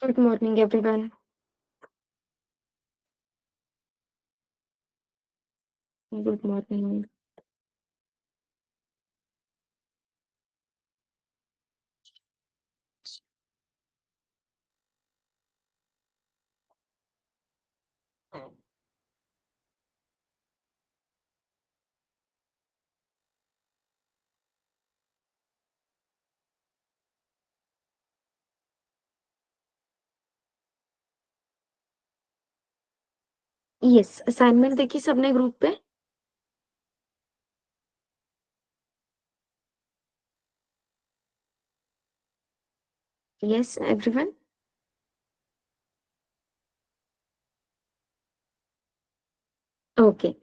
Good morning, everyone. Good morning. Yes, assignment देखी सबने group पे? Yes, everyone? ओके।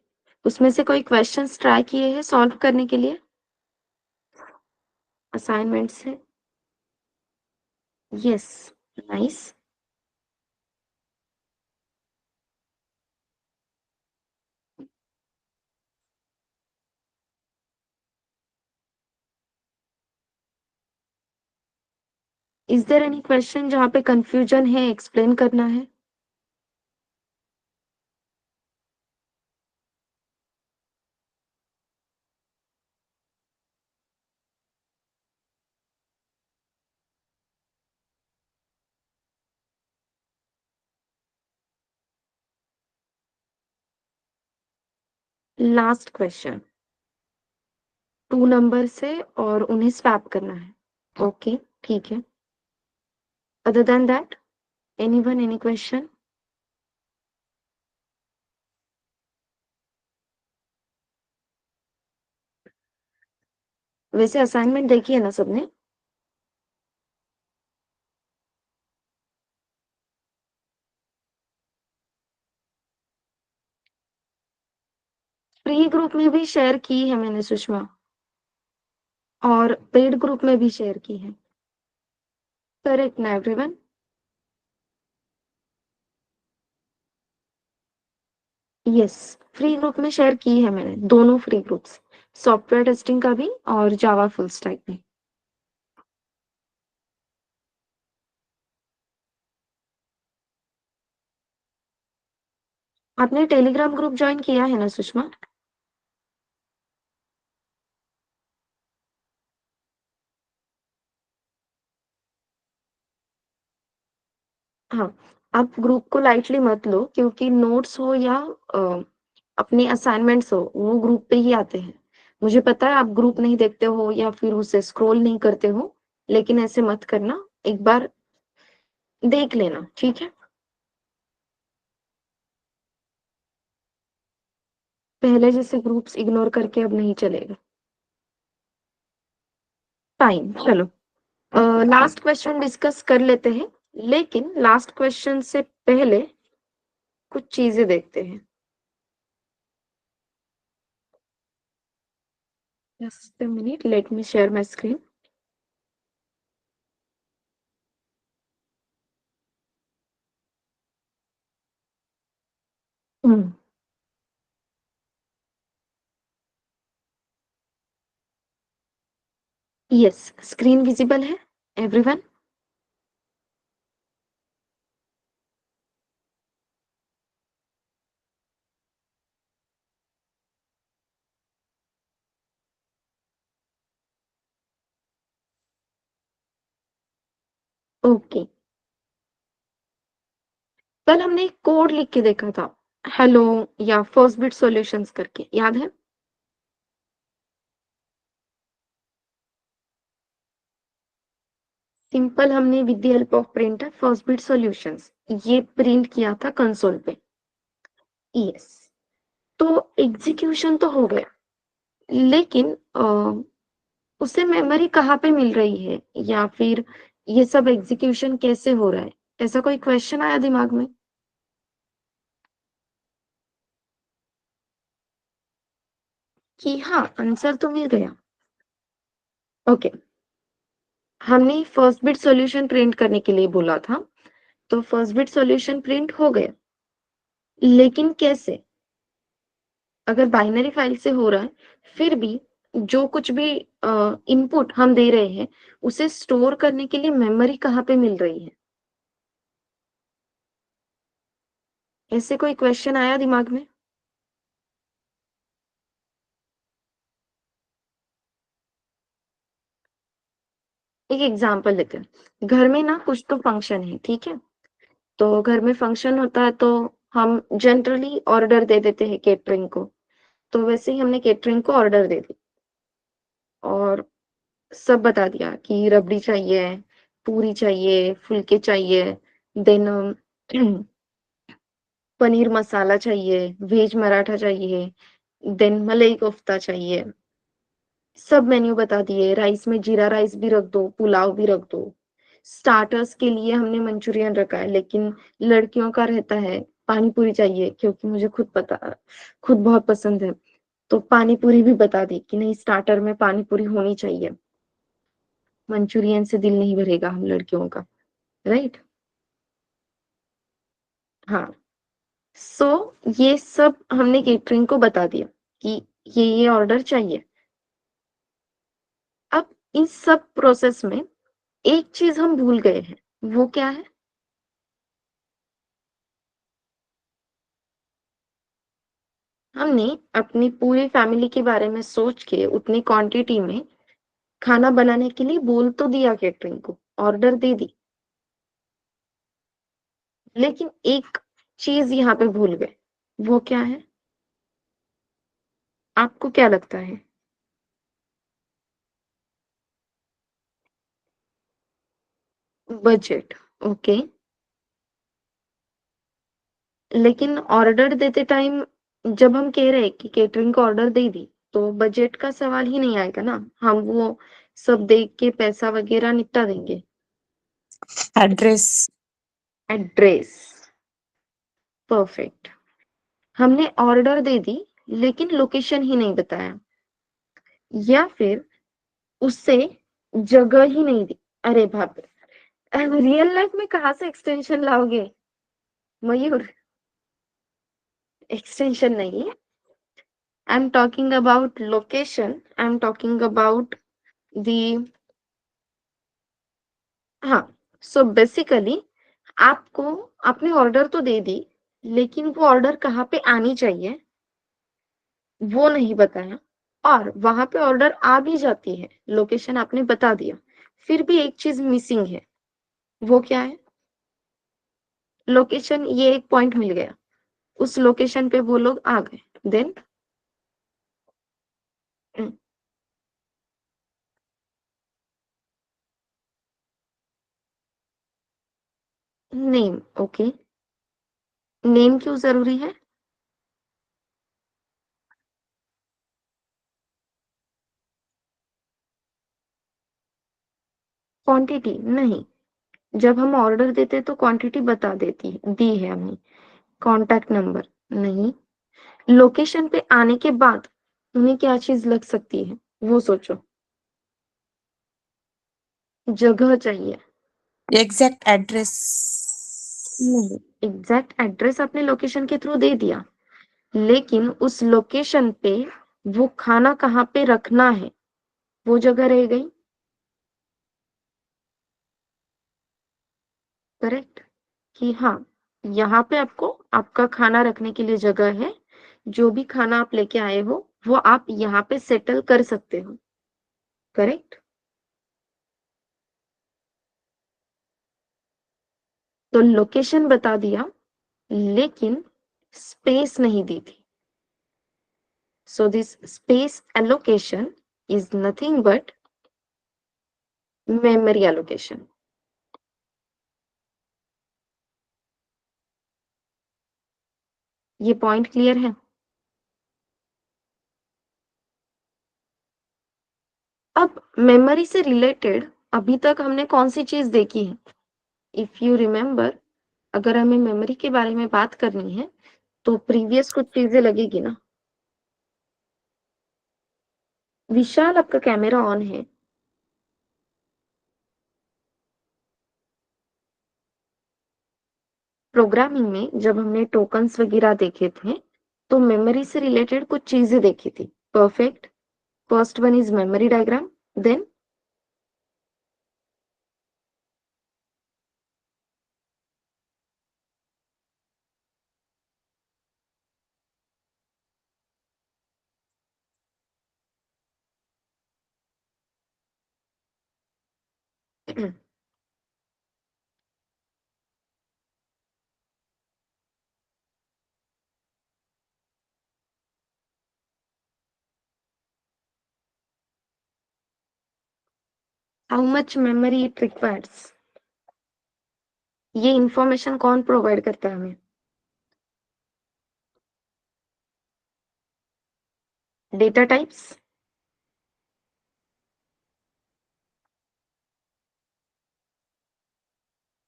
उसमें से कोई क्वेश्चंस ट्राई किए हैं सॉल्व करने के लिए असाइनमेंट से? Yes, nice. Is there any question जहाँ पे कंफ्यूजन है, एक्सप्लेन करना है? लास्ट क्वेश्चन 2 नंबर से और उन्हें स्वैप करना है। ओके, ठीक है। Other than that, anyone, any question? वैसे असाइनमेंट देखी है ना सबने? प्री ग्रुप में भी शेयर की है मैंने सुषमा, और पेड ग्रुप में भी शेयर की है। करेक्ट ना एवरीवन? यस, फ्री ग्रुप में शेयर की है मैंने, दोनों फ्री ग्रुप्स, सॉफ्टवेयर टेस्टिंग का भी और जावा फुल स्टैक भी। आपने टेलीग्राम ग्रुप ज्वाइन किया है ना सुषमा? हाँ। आप ग्रुप को लाइटली मत लो, क्योंकि नोट्स हो या अपने असाइनमेंट्स हो, वो ग्रुप पे ही आते हैं। मुझे पता है आप ग्रुप नहीं देखते हो या फिर उसे स्क्रॉल नहीं करते हो, लेकिन ऐसे मत करना, एक बार देख लेना, ठीक है? पहले जैसे ग्रुप्स इग्नोर करके अब नहीं चलेगा। फाइन, चलो। लास्ट क्वेश्चन डिस्कस कर लेते हैं, लेकिन लास्ट क्वेश्चन से पहले कुछ चीजें देखते हैं। Just a minute, let me share my screen. Yes, screen visible है एवरीवन? ओके। कल हमने एक कोड लिख के देखा था, हेलो या फर्स्ट बिट सॉल्यूशंस करके, याद है? सिंपल, हमने with the help of printer first bit solutions ये प्रिंट किया था कंसोल पे। यस। तो एग्जीक्यूशन तो हो गया, लेकिन उसे मेमोरी कहाँ पे मिल रही है, या फिर ये सब एग्जीक्यूशन कैसे हो रहा है? ऐसा कोई क्वेश्चन आया दिमाग में? कि हाँ, आंसर तो मिल गया। ओके। हमने फर्स्ट बिट सॉल्यूशन प्रिंट करने के लिए बोला था, तो फर्स्ट बिट सॉल्यूशन प्रिंट हो गया, लेकिन कैसे? अगर बाइनरी फाइल से हो रहा है, फिर भी जो कुछ भी इनपुट हम दे रहे हैं, उसे स्टोर करने के लिए मेमोरी कहाँ पे मिल रही है? ऐसे कोई क्वेश्चन आया दिमाग में? एक एग्जांपल लेते हैं। घर में ना कुछ तो फंक्शन है, ठीक है? तो घर में फंक्शन होता है तो हम जनरली ऑर्डर दे देते हैं केटरिंग को। तो वैसे ही हमने केटरिंग को ऑर्डर दे दी और सब बता दिया कि रबड़ी चाहिए, पूरी चाहिए, फुलके चाहिए, देन पनीर मसाला चाहिए, वेज पराठा चाहिए, देन मलाई कोफ्ता चाहिए। सब मेन्यू बता दिए, राइस में जीरा राइस भी रख दो, पुलाव भी रख दो। स्टार्टर्स के लिए हमने मंचूरियन रखा है, लेकिन लड़कियों का रहता है पानी पूरी चाहिए, क्योंकि मुझे खुद बहुत पसंद है। तो पानी पूरी भी बता दी कि नहीं, स्टार्टर में पानी पूरी होनी चाहिए, मंचूरियन से दिल नहीं भरेगा हम लड़कियों का, राइट? हाँ। सो ये सब हमने केटरिंग को बता दिया कि ये ऑर्डर चाहिए। अब इस सब प्रोसेस में एक चीज हम भूल गए हैं। वो क्या है? हमने अपनी पूरी फैमिली के बारे में सोच के उतनी क्वांटिटी में खाना बनाने के लिए बोल तो दिया केटरिंग को, ऑर्डर दे दी, लेकिन एक चीज यहाँ पे भूल गए। वो क्या है? आपको क्या लगता है? बजट। ओके। लेकिन ऑर्डर देते टाइम जब हम कह रहे हैं कि केटरिंग को ऑर्डर दे दी, तो बजट का सवाल ही नहीं आएगा ना। हम वो सब देख के पैसा वगैरह निपटा देंगे। एड्रेस। एड्रेस। परफेक्ट। हमने ऑर्डर दे दी, लेकिन लोकेशन ही नहीं बताया, या फिर उससे जगह ही नहीं दी। अरे बाप रे, रियल लाइफ में कहाँ से एक्सटेंशन लाओगे मयूर? एक्सटेंशन नहीं, I am talking about location, I am talking about the. हाँ। सो बेसिकली आपको, आपने ऑर्डर तो दे दी, लेकिन वो ऑर्डर कहाँ पे आनी चाहिए वो नहीं बताया। और वहां पे ऑर्डर आ भी जाती है, लोकेशन आपने बता दिया, फिर भी एक चीज मिसिंग है। वो क्या है? लोकेशन, ये एक पॉइंट मिल गया, उस लोकेशन पे वो लोग आ गए, देन नेम। ओके। नेम क्यों जरूरी है? क्वांटिटी नहीं, जब हम ऑर्डर देते तो क्वांटिटी बता देती दी है हमने। कॉन्टैक्ट नंबर नहीं। लोकेशन पे आने के बाद उन्हें क्या चीज लग सकती है वो सोचो। जगह चाहिए। Exact address. नहीं, एग्जैक्ट एड्रेस आपने लोकेशन के थ्रू दे दिया, लेकिन उस लोकेशन पे वो खाना कहाँ पे रखना है वो जगह रह गई। करेक्ट। कि हाँ, यहाँ पे आपको आपका खाना रखने के लिए जगह है, जो भी खाना आप लेके आए हो वो आप यहाँ पे सेटल कर सकते हो। करेक्ट। तो लोकेशन बता दिया, लेकिन स्पेस नहीं दी थी। So this space allocation is nothing but memory allocation. ये पॉइंट क्लियर है? अब मेमोरी से रिलेटेड अभी तक हमने कौन सी चीज देखी है? इफ यू रिमेम्बर, अगर हमें मेमोरी के बारे में बात करनी है तो प्रीवियस कुछ चीजें लगेगी ना। विशाल, आपका कैमरा ऑन है? प्रोग्रामिंग में जब हमने टोकन्स वगैरह देखे थे, तो मेमोरी से रिलेटेड कुछ चीजें देखी थी। Perfect. First one is memory diagram, then how much memory it requires, ये इंफॉर्मेशन कौन प्रोवाइड करता है हमें? Data types.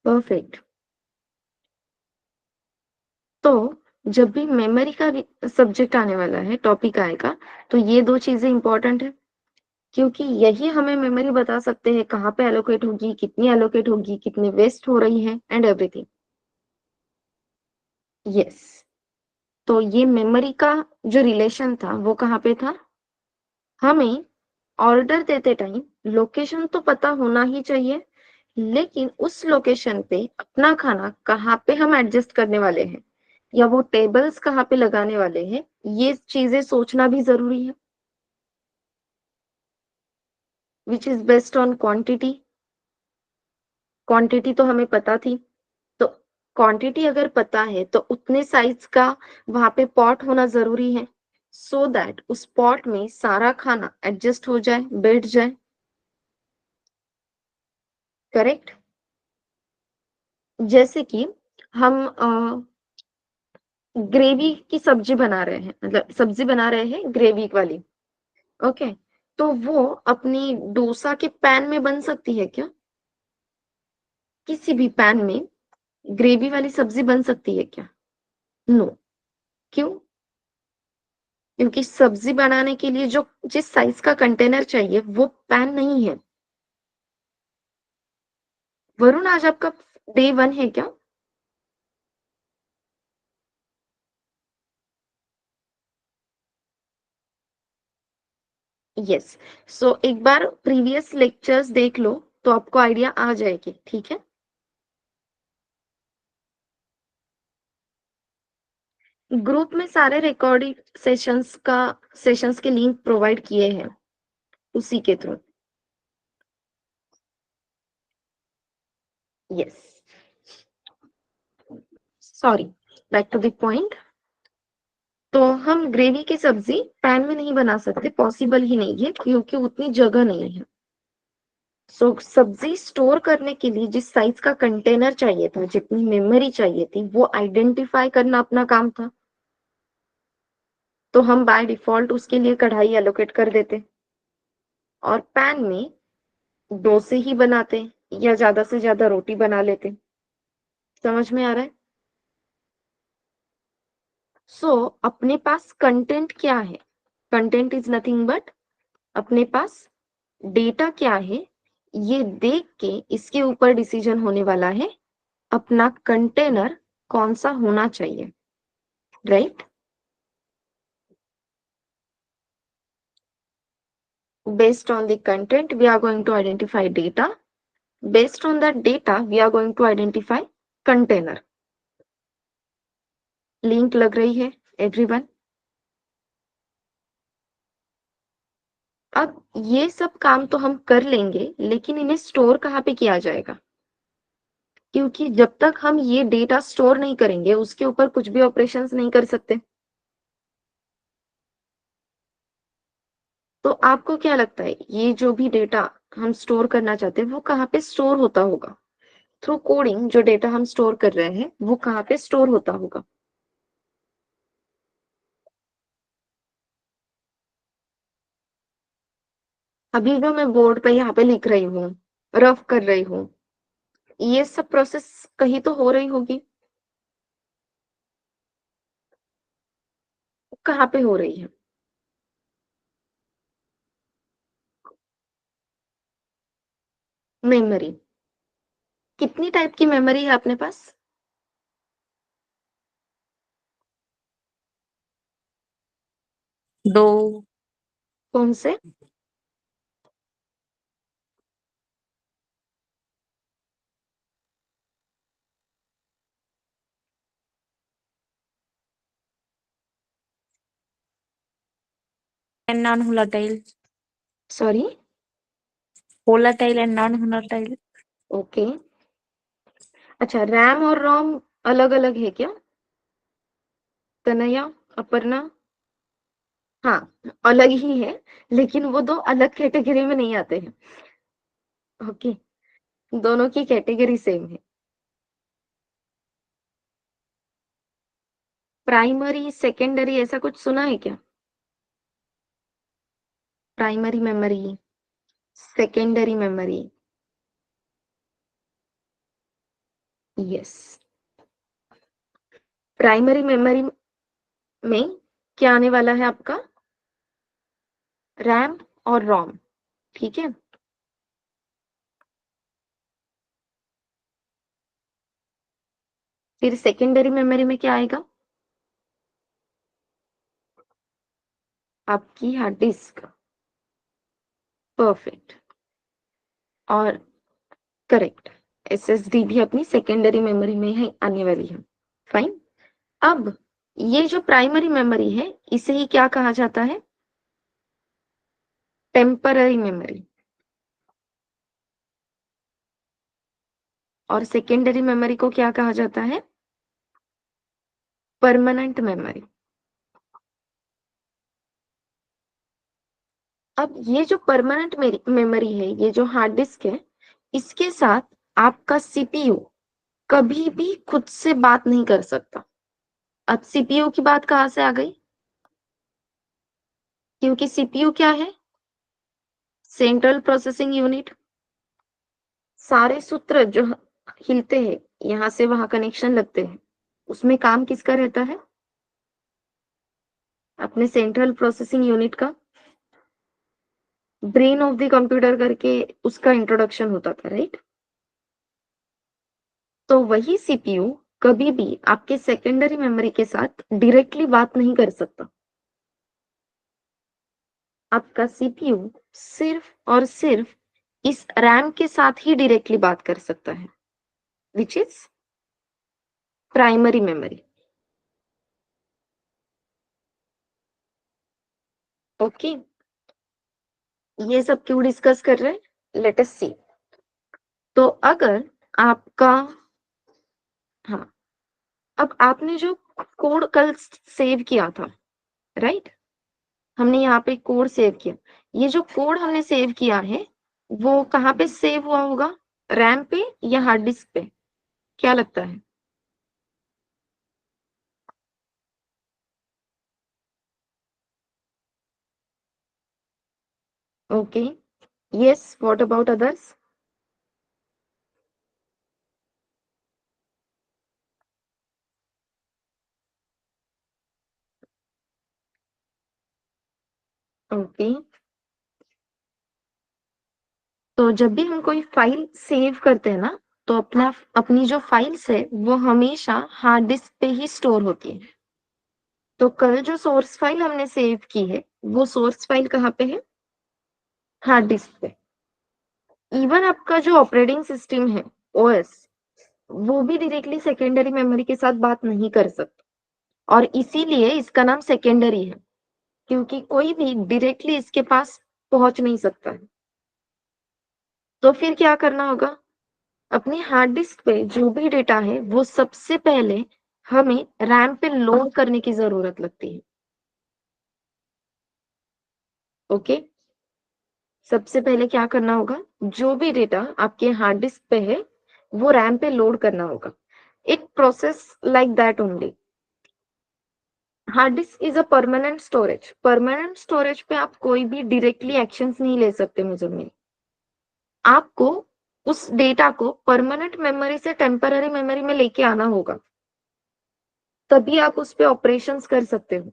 परफेक्ट। तो जब भी मेमोरी का सब्जेक्ट आने वाला है, टॉपिक आएगा, तो ये दो चीजें इंपॉर्टेंट है, क्योंकि यही हमें मेमोरी बता सकते हैं कहाँ पे एलोकेट होगी, कितनी एलोकेट होगी, कितनी वेस्ट हो रही है एंड एवरीथिंग। यस। तो ये मेमोरी का जो रिलेशन था वो कहाँ पे था? हमें ऑर्डर देते टाइम लोकेशन तो पता होना ही चाहिए, लेकिन उस लोकेशन पे अपना खाना कहाँ पे हम एडजस्ट करने वाले हैं या वो टेबल्स कहाँ पे लगाने वाले हैं, ये चीजें सोचना भी जरूरी है। Which is based on quantity. Quantity तो हमें पता थी, तो क्वांटिटी अगर पता है तो उतने साइज का वहां पे पॉट होना जरूरी है, सो दैट उस पॉट में सारा खाना एडजस्ट हो जाए, बैठ जाए। करेक्ट। जैसे कि हम ग्रेवी की सब्जी बना रहे हैं, मतलब सब्जी बना रहे हैं ग्रेवी वाली। ओके। तो वो अपनी डोसा के पैन में बन सकती है क्या? किसी भी पैन में ग्रेवी वाली सब्जी बन सकती है क्या? नो। क्यों? क्योंकि सब्जी बनाने के लिए जो जिस साइज का कंटेनर चाहिए वो पैन नहीं है। वरुण, आज आपका डे 1 है क्या? यस। सो एक बार प्रीवियस लेक्चर्स देख लो तो आपको आइडिया आ जाएगी, ठीक है? ग्रुप में सारे रिकॉर्डिंग सेशंस के लिंक प्रोवाइड किए हैं उसी के through. Yes. Sorry, back to the point. तो हम ग्रेवी की सब्जी पैन में नहीं बना सकते, पॉसिबल ही नहीं है, क्योंकि उतनी जगह नहीं है। सो सब्जी स्टोर करने के लिए जिस साइज का कंटेनर चाहिए था, जितनी मेमोरी चाहिए थी, वो आइडेंटिफाई करना अपना काम था। तो हम बाय डिफॉल्ट उसके लिए कढ़ाई एलोकेट कर देते और पैन में डोसे ही बनाते या ज्यादा से ज्यादा रोटी बना लेते। समझ में आ रहा है? सो अपने पास कंटेंट क्या है? कंटेंट इज नथिंग बट, अपने पास डेटा क्या है, ये देख के इसके ऊपर डिसीजन होने वाला है अपना कंटेनर कौन सा होना चाहिए। Right. Based on the content, we are going to identify data. Based on that data, we are going to identify container. Link लग रही है एवरीवन? अब ये सब काम तो हम कर लेंगे, लेकिन इन्हें स्टोर कहाँ पे किया जाएगा? क्योंकि जब तक हम ये डेटा स्टोर नहीं करेंगे उसके ऊपर कुछ भी ऑपरेशंस नहीं कर सकते। तो आपको क्या लगता है ये जो भी डेटा हम स्टोर करना चाहते हैं वो कहाँ पे स्टोर होता होगा? थ्रू कोडिंग जो डेटा हम स्टोर कर रहे हैं वो कहाँ पे स्टोर होता होगा? अभी जो मैं बोर्ड पे यहाँ पे लिख रही हूँ, रफ कर रही हूँ, ये सब प्रोसेस कहीं तो हो रही होगी। कहाँ पे हो रही है? मेमोरी। कितनी टाइप की मेमोरी है अपने पास? दो। कौन से? and non-volatile. Sorry? Volatile and non-volatile. Okay. अच्छा, रैम और रोम अलग अलग है क्या कन्हैया, अपर्णा? हाँ, अलग ही है, लेकिन वो दो अलग कैटेगरी में नहीं आते हैं। ओके, दोनों की कैटेगरी सेम है। प्राइमरी सेकेंडरी ऐसा कुछ सुना है क्या? Primary memory, secondary memory. Yes, primary memory में क्या आने वाला है आपका? रैम और रोम, ठीक है। फिर सेकेंडरी मेमोरी में क्या आएगा? आपकी हार्ड डिस्क। परफेक्ट। और करेक्ट, एसएसडी भी अपनी सेकेंडरी मेमोरी में है आने वाली है। फाइन। अब ये जो प्राइमरी मेमोरी है इसे ही क्या कहा जाता है? Temporary memory. और सेकेंडरी मेमोरी को क्या कहा जाता है? Permanent memory. अब ये जो परमानेंट मेमोरी है, ये जो हार्ड डिस्क है, इसके साथ आपका सीपीयू कभी भी खुद से बात नहीं कर सकता। अब सीपीयू की बात कहाँ से आ गई? क्योंकि सीपीयू क्या है? Central processing unit. सारे सूत्र जो हिलते हैं, यहाँ से वहां कनेक्शन लगते हैं, उसमें काम किसका रहता है? अपने सेंट्रल प्रोसेसिंग यूनिट का। ब्रेन ऑफ द कंप्यूटर करके उसका इंट्रोडक्शन होता था, राइट? तो वही सीपीयू कभी भी आपके सेकेंडरी मेमोरी के साथ डायरेक्टली बात नहीं कर सकता। आपका सीपीयू सिर्फ और सिर्फ इस रैम के साथ ही डायरेक्टली बात कर सकता है, which is primary memory. Okay, ये सब क्यों डिस्कस कर रहे हैं, लेट अस सी। तो अगर आपका, हाँ, अब आपने जो कोड कल सेव किया था, राइट? हमने यहाँ पे कोड सेव किया। ये जो कोड हमने सेव किया है वो कहाँ पे सेव हुआ होगा? रैम पे या हार्ड डिस्क पे? क्या लगता है? Okay, yes, what about others? Okay, तो जब भी हम कोई फाइल सेव करते हैं ना, तो अपनी जो फाइल्स है वो हमेशा हार्ड डिस्क पे ही स्टोर होती है। तो कल जो सोर्स फाइल हमने सेव की है वो सोर्स फाइल कहाँ पे है? हार्ड डिस्क पे। इवन आपका जो ऑपरेटिंग सिस्टम है, ओएस, वो भी डायरेक्टली सेकेंडरी मेमोरी के साथ बात नहीं कर सकता, और इसीलिए इसका नाम सेकेंडरी है, क्योंकि कोई भी डायरेक्टली इसके पास पहुंच नहीं सकता है। तो फिर क्या करना होगा? अपनी हार्ड डिस्क पे जो भी डेटा है वो सबसे पहले हमें रैम पे लोड करने की जरूरत लगती है। ओके, सबसे पहले क्या करना होगा? जो भी डेटा आपके हार्ड डिस्क पे है वो रैम पे लोड करना होगा। एक process like that only. Hard disk is a permanent storage. Permanent storage पे आप कोई भी डायरेक्टली एक्शंस नहीं ले सकते मुझे। आपको उस डेटा को परमानेंट मेमोरी से टेम्पररी मेमोरी में लेके आना होगा, तभी आप उस पे ऑपरेशंस कर सकते हो।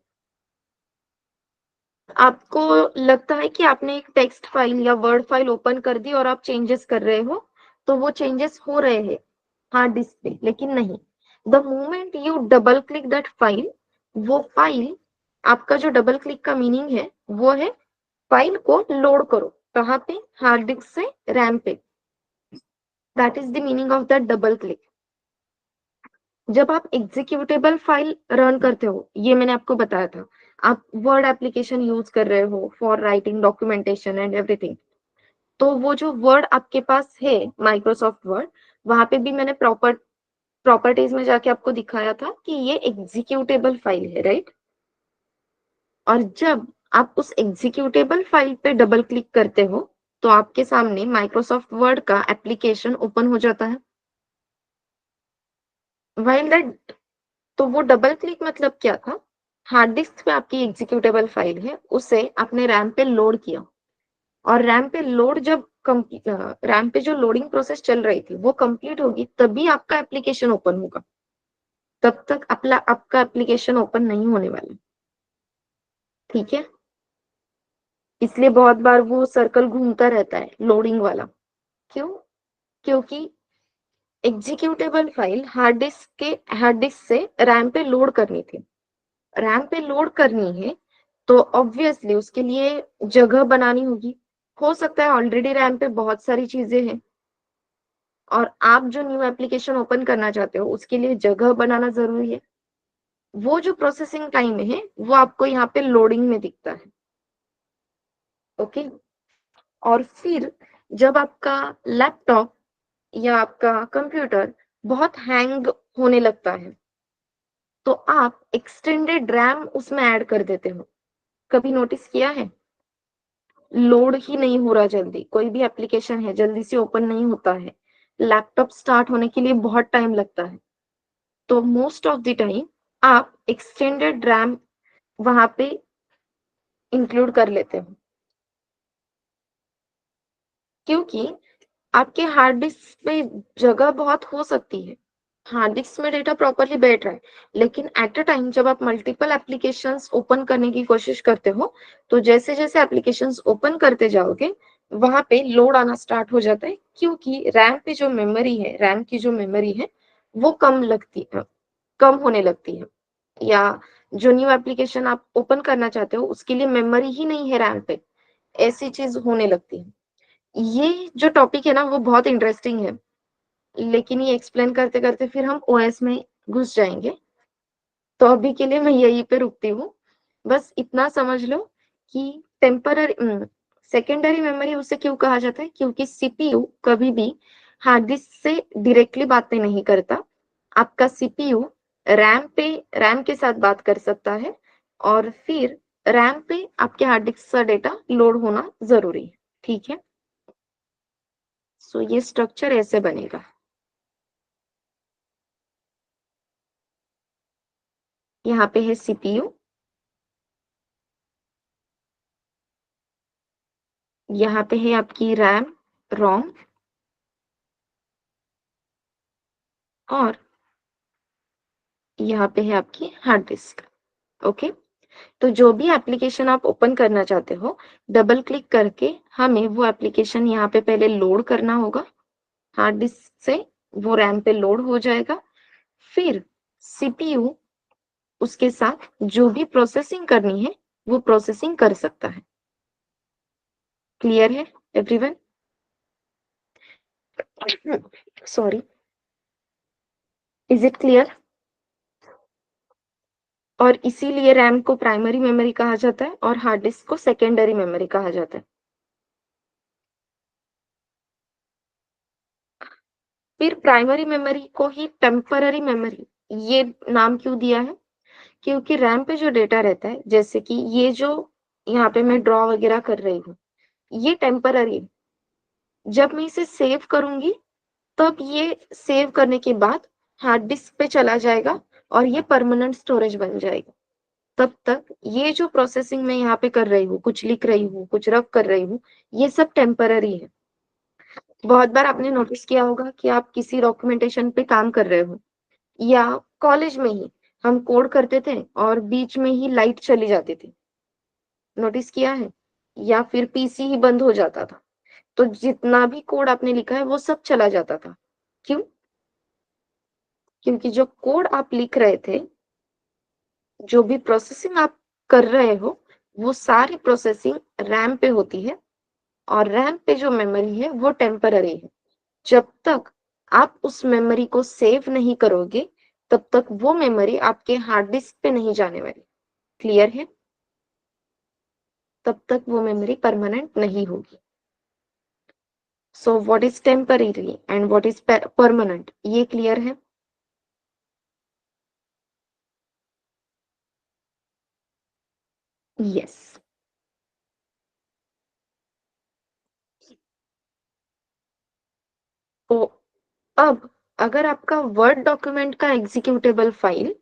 आपको लगता है कि आपने एक टेक्स्ट फाइल या वर्ड फाइल ओपन कर दी और आप चेंजेस कर रहे हो, तो वो चेंजेस हो रहे हैं हार्ड डिस्क पे, लेकिन नहीं। The moment U double click that file, वो फाइल, आपका जो डबल क्लिक का मीनिंग है वो है फाइल को लोड करो। कहाँ पे? हार्ड डिस्क से रैम पे। That is the meaning of that double click. जब आप एग्जीक्यूटेबल फाइल रन करते हो, ये मैंने आपको बताया था, आप वर्ड एप्लीकेशन यूज कर रहे हो for writing documentation and everything, तो वो जो वर्ड आपके पास है माइक्रोसॉफ्ट वर्ड, वहां पे भी मैंने प्रॉपर्टीज में जाके आपको दिखाया था कि ये एग्जीक्यूटेबल फाइल है, राइट। और जब आप उस एग्जीक्यूटेबल फाइल पे डबल क्लिक करते हो तो आपके सामने माइक्रोसॉफ्ट वर्ड का एप्लीकेशन ओपन हो जाता है। व्हाइल दैट, तो वो डबल क्लिक मतलब क्या था, हार्ड डिस्क पे आपकी एग्जीक्यूटेबल फाइल है, उसे आपने रैम पे लोड किया, और रैम पे लोड जब रैम पे जो लोडिंग प्रोसेस चल रही थी वो कंप्लीट होगी, तभी आपका एप्लीकेशन ओपन होगा। तब तक आपका एप्लीकेशन ओपन नहीं होने वाला, ठीक है। इसलिए बहुत बार वो सर्कल घूमता रहता है लोडिंग वाला। क्यों? क्योंकि एग्जीक्यूटेबल फाइल हार्ड डिस्क से रैम पे लोड करनी थी। रैम पे लोड करनी है तो ऑब्वियसली उसके लिए जगह बनानी होगी। हो सकता है ऑलरेडी रैम पे बहुत सारी चीजें हैं और आप जो न्यू एप्लीकेशन ओपन करना चाहते हो उसके लिए जगह बनाना जरूरी है। वो जो प्रोसेसिंग टाइम है वो आपको यहाँ पे लोडिंग में दिखता है, ओके। और फिर जब आपका लैपटॉप या आपका कंप्यूटर बहुत हैंग होने लगता है तो आप एक्सटेंडेड रैम उसमें ऐड कर देते हो। कभी नोटिस किया है? लोड ही नहीं हो रहा जल्दी, कोई भी एप्लीकेशन है जल्दी से ओपन नहीं होता है, लैपटॉप स्टार्ट होने के लिए बहुत टाइम लगता है। तो मोस्ट ऑफ द टाइम आप एक्सटेंडेड रैम वहां पे इंक्लूड कर लेते हो, क्योंकि आपके हार्ड डिस्क पे जगह बहुत हो सकती है, हार्ड डिस्क में डेटा प्रॉपरली बैठ रहा है, लेकिन एट अ टाइम जब आप मल्टीपल एप्लीकेशंस ओपन करने की कोशिश करते हो तो जैसे जैसे एप्लीकेशंस ओपन करते जाओगे वहां पे लोड आना स्टार्ट हो जाता है, क्योंकि रैम पे जो मेमोरी है, रैम की जो मेमोरी है वो कम होने लगती है, या जो न्यू एप्लीकेशन आप ओपन करना चाहते हो उसके लिए मेमोरी ही नहीं है रैम पे, ऐसी चीज होने लगती है। ये जो टॉपिक है ना वो बहुत इंटरेस्टिंग है, लेकिन ये एक्सप्लेन करते करते फिर हम ओएस में घुस जाएंगे, तो अभी के लिए मैं यहीं पे रुकती हूँ। बस इतना समझ लो कि टेम्पररी सेकेंडरी मेमोरी उसे क्यों कहा जाता है, क्योंकि सीपीयू कभी भी हार्ड डिस्क से डायरेक्टली बातें नहीं करता। आपका सीपीयू रैम के साथ बात कर सकता है, और फिर रैम पे आपके हार्ड डिस्क का डेटा लोड होना जरूरी है, ठीक है। सो ये स्ट्रक्चर ऐसे बनेगा। यहाँ पे है सीपीयू, यहाँ पे है आपकी रैम, रोम, और यहाँ पे है आपकी हार्ड डिस्क, ओके। तो जो भी एप्लीकेशन आप ओपन करना चाहते हो, डबल क्लिक करके हमें वो एप्लीकेशन यहाँ पे पहले लोड करना होगा, हार्ड डिस्क से वो रैम पे लोड हो जाएगा, फिर सीपीयू उसके साथ जो भी प्रोसेसिंग करनी है वो प्रोसेसिंग कर सकता है। क्लियर है everyone? Sorry, is it clear? और इसीलिए रैम को प्राइमरी मेमोरी कहा जाता है और हार्ड डिस्क को सेकेंडरी मेमोरी कहा जाता है। फिर प्राइमरी मेमोरी को ही टेम्पररी मेमोरी ये नाम क्यों दिया है? क्योंकि रैम पे जो डेटा रहता है, जैसे कि ये जो यहाँ पे मैं ड्रॉ वगैरह कर रही हूँ, ये टेम्पररी, जब मैं इसे सेव करूंगी तब ये सेव करने के बाद हार्ड डिस्क पे चला जाएगा और ये परमानेंट स्टोरेज बन जाएगा। तब तक ये जो प्रोसेसिंग मैं यहाँ पे कर रही हूँ, कुछ लिख रही हूँ, कुछ रफ कर रही हूँ, ये सब टेम्पररी है। बहुत बार आपने नोटिस किया होगा कि आप किसी डॉक्यूमेंटेशन पे काम कर रहे हो, या कॉलेज में ही हम कोड करते थे और बीच में ही लाइट चली जाती थी, नोटिस किया है? या फिर पीसी ही बंद हो जाता था, तो जितना भी कोड आपने लिखा है वो सब चला जाता था। क्यों? क्योंकि जो कोड आप लिख रहे थे, जो भी प्रोसेसिंग आप कर रहे हो, वो सारी प्रोसेसिंग रैम पे होती है, और रैम पे जो मेमोरी है वो टेम्पररी है। जब तक आप उस मेमोरी को सेव नहीं करोगे तब तक वो मेमोरी आपके हार्ड डिस्क पे नहीं जाने वाली। क्लियर है? तब तक वो मेमोरी परमानेंट नहीं होगी। So what is temporary and what is permanent, ये क्लियर है? यस। तो अब अगर आपका वर्ड डॉक्यूमेंट का एग्जीक्यूटेबल फाइल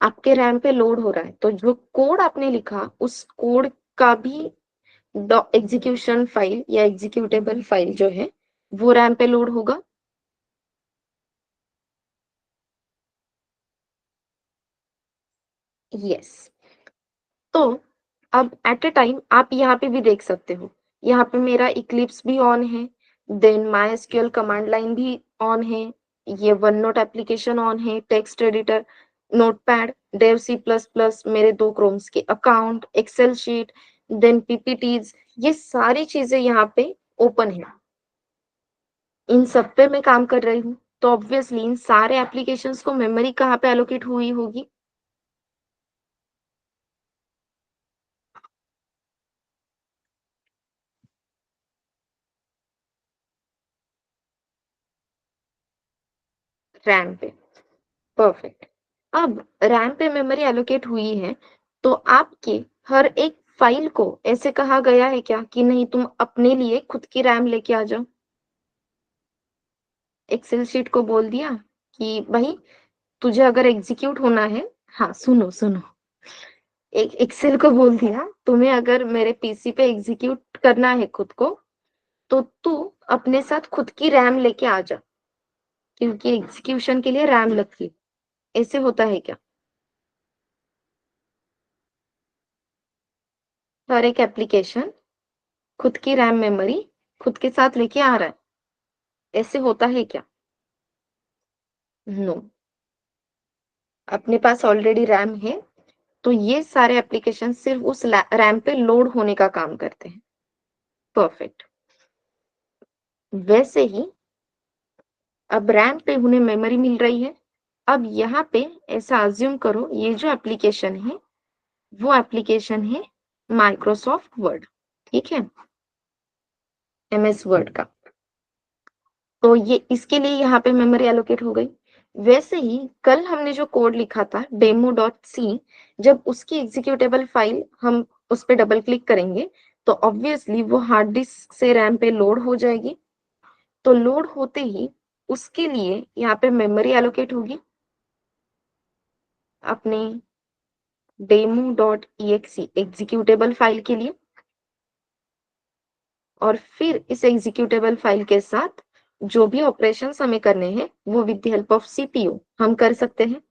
आपके रैम पे लोड हो रहा है, तो जो कोड आपने लिखा उस कोड का भी एग्जीक्यूशन फाइल या एग्जीक्यूटेबल फाइल जो है वो रैम पे लोड होगा। यस। तो अब एट अ टाइम आप यहाँ पे भी देख सकते हो, यहाँ पे मेरा इक्लिप्स भी ऑन है, देन माई कमांड लाइन भी ऑन है, ये वन नोट एप्लीकेशन ऑन है, text editor, notepad, Dev C plus plus, मेरे 2 क्रोम्स के account, Excel sheet, then PPTs, ये सारी चीजें यहाँ पे ओपन है। इन सब पे मैं काम कर रही हूँ, तो ऑब्वियसली इन सारे एप्लीकेशंस को मेमोरी कहाँ पे एलोकेट हुई होगी? रैम पे। परफेक्ट। अब रैम पे मेमोरी एलोकेट हुई है, तो आपके हर एक फाइल को ऐसे कहा गया है क्या कि नहीं तुम अपने लिए खुद की रैम लेके आ जाओ? एक्सेल शीट को बोल दिया कि भाई तुझे अगर एग्जीक्यूट होना है, हाँ सुनो सुनो, एक एक्सेल को बोल दिया तुम्हें अगर मेरे पीसी पे एग्जीक्यूट करना है खुद को, तो तू अपने साथ खुद की रैम लेके आ जा, क्योंकि एग्जीक्यूशन के लिए रैम लगती है। ऐसे होता है क्या? हर एक एप्लीकेशन खुद की रैम मेमोरी खुद के साथ लेके आ रहा है, ऐसे होता है क्या? नो। अपने पास ऑलरेडी रैम है, तो ये सारे एप्लीकेशन सिर्फ उस रैम पे लोड होने का काम करते हैं। परफेक्ट। वैसे ही अब रैम पे उन्हें मेमोरी मिल रही है। अब यहाँ पे ऐसा अज्यूम करो ये जो एप्लीकेशन है वो एप्लीकेशन है माइक्रोसॉफ्ट वर्ड, ठीक है, एमएस वर्ड का। तो ये इसके लिए यहाँ पे मेमोरी एलोकेट हो गई। वैसे ही कल हमने जो कोड लिखा था डेमो डॉट सी, जब उसकी एग्जीक्यूटेबल फाइल हम उस पर डबल क्लिक करेंगे तो ऑब्वियसली वो हार्ड डिस्क से रैम पे लोड हो जाएगी। तो लोड होते ही उसके लिए यहाँ पे मेमोरी एलोकेट होगी अपने demo dot exe executable file के लिए, और फिर इस एग्जीक्यूटेबल फाइल के साथ जो भी ऑपरेशंस हमें करने हैं वो with the help of CPU हम कर सकते हैं।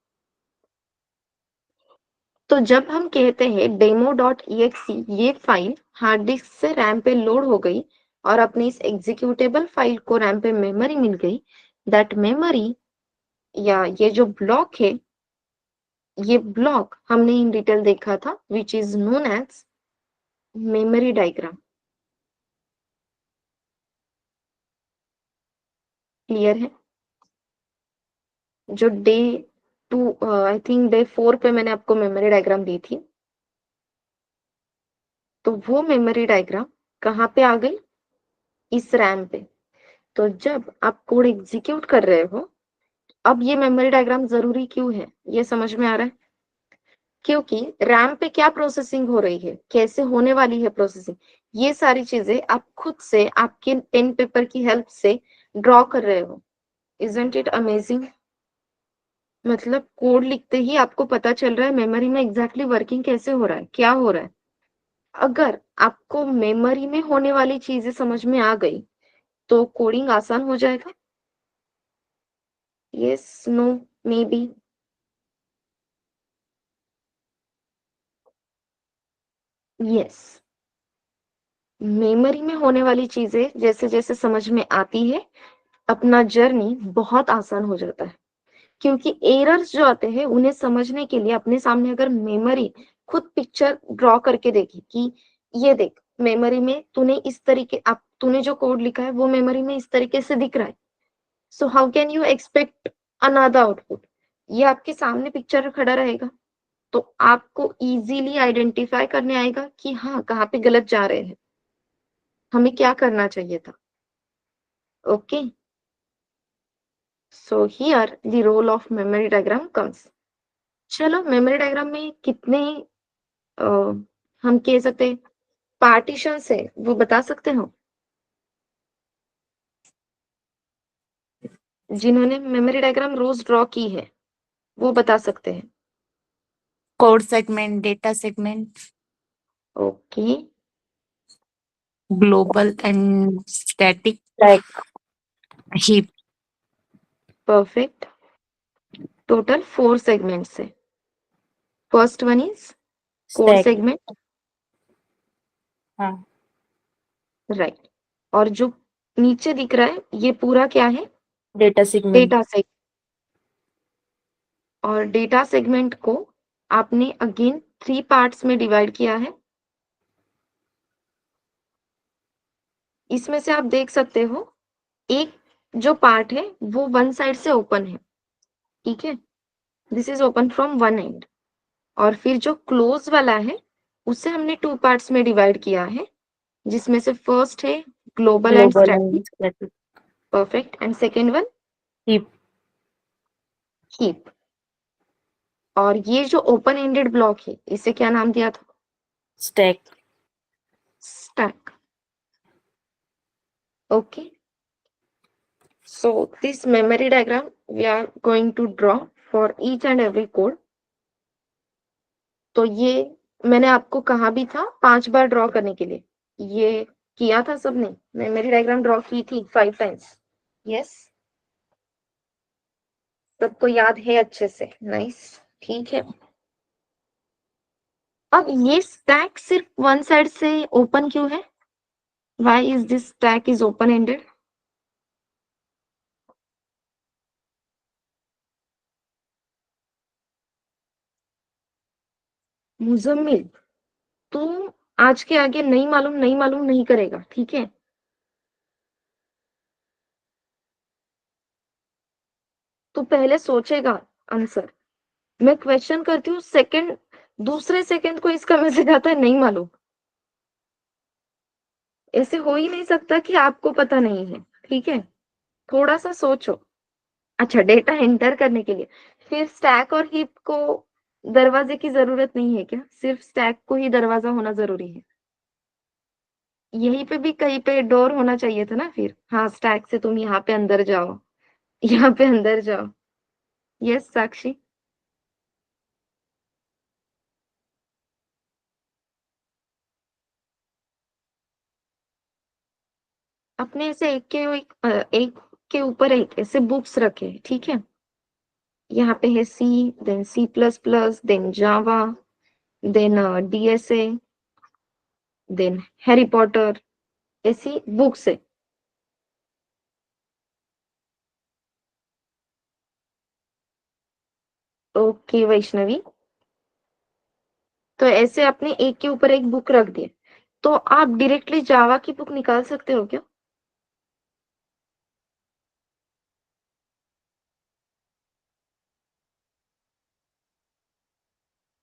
तो जब हम कहते हैं डेमो डॉट एक्सी ये फाइल हार्ड डिस्क से रैम पे लोड हो गई और अपनी इस एग्जीक्यूटेबल फाइल को रैम पे मेमोरी मिल गई, दैट मेमोरी या ये जो ब्लॉक है, ये ब्लॉक हमने इन डिटेल देखा था which is known as memory diagram. Clear है? जो डे 2 आई थिंक डे 4 पे मैंने आपको मेमोरी डायग्राम दी थी, तो वो मेमोरी डायग्राम कहाँ पे आ गई? इस रैम पे। तो जब आप कोड एग्जीक्यूट कर रहे हो, अब ये मेमोरी डायग्राम जरूरी क्यों है ये समझ में आ रहा है? क्योंकि रैम पे क्या प्रोसेसिंग हो रही है, कैसे होने वाली है प्रोसेसिंग, ये सारी चीजें आप खुद से आपके पेन पेपर की हेल्प से ड्रॉ कर रहे हो। Isn't it amazing? मतलब कोड लिखते ही आपको पता चल रहा है मेमोरी में एग्जैक्टली वर्किंग कैसे हो रहा है, क्या हो रहा है। अगर आपको मेमोरी में होने वाली चीजें समझ में आ गई तो कोडिंग आसान हो जाएगा। Yes, no, maybe? Yes. Memory में होने वाली चीजें जैसे जैसे समझ में आती है, अपना जर्नी बहुत आसान हो जाता है, क्योंकि एरर्स जो आते हैं उन्हें समझने के लिए अपने सामने अगर मेमोरी खुद पिक्चर ड्रॉ करके देखी कि ये देख मेमोरी में तूने इस तरीके, आप तूने जो कोड लिखा है वो मेमोरी में इस तरीके से दिख रहा है, so how can you expect another output? ये आपके सामने पिक्चर खड़ा रहेगा, तो आपको इजीली आइडेंटिफाई करने आएगा कि हाँ कहाँ पे गलत जा रहे हैं, हमें क्या करना चाहिए था। Okay, so here the role of memory diagram comes. चलो मेमोरी डायग्राम में कितने अ, हम कह सकते हैं पार्टीशंस है वो बता सकते हो? जिन्होंने मेमोरी डायग्राम रोज ड्रॉ की है वो बता सकते हैं। Code segment, data segment, okay, global and static heap. Perfect. Total 4 segments है। First one is code Stack. Segment, हाँ. राइट। और जो नीचे दिख रहा है ये पूरा क्या है? Data segment. डेटा सेग। और डेटा सेगमेंट को आपने अगेन 3 पार्ट्स में डिवाइड किया है। इसमें से आप देख सकते हो एक जो पार्ट है वो वन साइड से ओपन है, ठीक है, this is open from one and. और फिर जो क्लोज वाला है उसे हमने 2 पार्ट्स में डिवाइड किया है, जिसमें से फर्स्ट है global and Global static, and static. Perfect, and second one Heap. Heap. और ये जो ओपन एंडेड ब्लॉक है इसे क्या नाम दिया था? Stack. Stack. Okay, so this memory diagram we are going to draw for each and every code. तो ये मैंने आपको कहा भी था 5 बार ड्रॉ करने के लिए, ये किया था सबने? मेमोरी डायग्राम ड्रॉ की थी 5 टाइम्स? यस, सबको याद है अच्छे से? नाइस, ठीक है। अब ये स्टैक सिर्फ वन साइड से ओपन क्यों है? Why is this stack is open ended? Muzammil, तू आज के आगे नहीं मालूम नहीं मालूम नहीं करेगा, ठीक है? तू पहले सोचेगा आंसर। मैं क्वेश्चन करती हूँ, सेकंड दूसरे सेकंड को इसका मैसेज आता है नहीं मालूम। ऐसे हो ही नहीं सकता कि आपको पता नहीं है, ठीक है? थोड़ा सा सोचो। अच्छा, डेटा एंटर करने के लिए फिर स्टैक और हीप को दरवाजे की जरूरत नहीं है क्या? सिर्फ स्टैक को ही दरवाजा होना जरूरी है? यहीं पे भी कहीं पे डोर होना चाहिए था ना फिर। हाँ, स्टैक से तुम यहाँ पे अंदर जाओ, यहाँ पे अंदर जाओ। यस साक्षी। अपने ऐसे एक के ऊपर एक ऐसे बुक्स रखे, ठीक है? यहाँ पे है C, then C++, then Java, then DSA, then Harry Potter, ऐसी बुक्स है। ओके वैष्णवी, तो ऐसे आपने एक के ऊपर एक बुक रख दिए, तो आप डायरेक्टली जावा की बुक निकाल सकते हो क्या?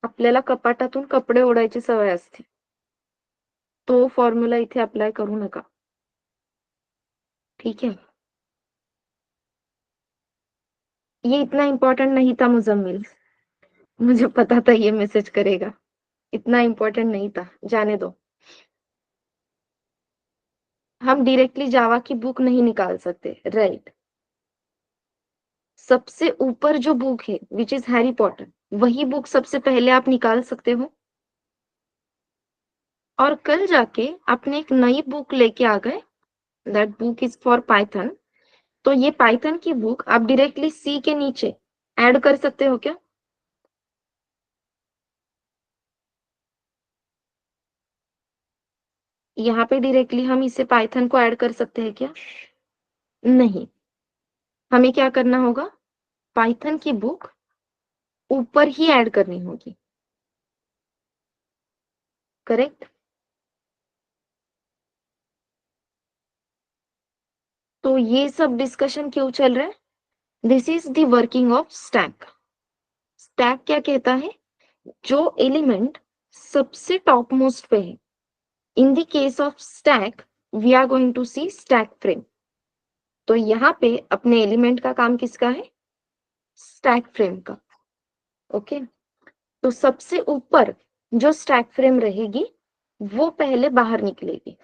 आपल्याला कपाटातून कपडे ओढायची सवय असते, तो फॉर्म्युला इथे अप्लाय करू नका, ठीक है? ये इतना इंपॉर्टेंट नहीं था मुजम्मिल, मुझे पता था ये मैसेज करेगा। इतना इंपॉर्टेंट नहीं था, जाने दो। हम डायरेक्टली जावा की बुक नहीं निकाल सकते, राइट? सबसे ऊपर जो बुक है विच इज हैरी पॉटर, वही बुक सबसे पहले आप निकाल सकते हो। और कल जाके आपने एक नई बुक लेके आ गए, that book is for Python. तो ये पाइथन की बुक आप डायरेक्टली सी के नीचे ऐड कर सकते हो क्या? यहाँ पे डायरेक्टली हम इसे पाइथन को ऐड कर सकते हैं क्या? नहीं, हमें क्या करना होगा? पाइथन की बुक ऊपर ही ऐड करनी होगी, करेक्ट? तो ये सब डिस्कशन क्यों चल रहा है? This is the working of stack. Stack क्या कहता है? जो एलिमेंट सबसे टॉप मोस्ट पे है। In the case of stack we are going to see stack frame. तो यहाँ पे अपने एलिमेंट का काम किसका है? स्टैक फ्रेम का। ओके, तो सबसे ऊपर जो स्टैक फ्रेम रहेगी वो पहले बाहर निकलेगी,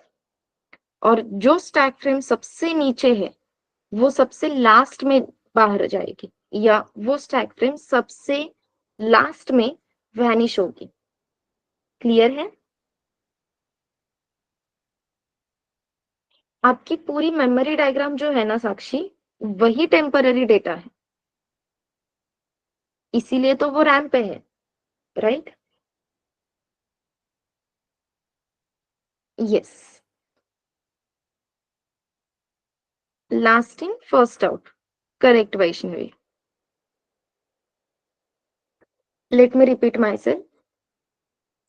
और जो स्टैक फ्रेम सबसे नीचे है वो सबसे लास्ट में बाहर जाएगी, या वो स्टैक फ्रेम सबसे लास्ट में वैनिश होगी। क्लियर है? आपकी पूरी मेमोरी डायग्राम जो है ना साक्षी, वही टेम्पररी डेटा है, इसीलिए तो वो रैम पे है, right? Yes, last in first out, correct Vaishnavi. Let me repeat my self.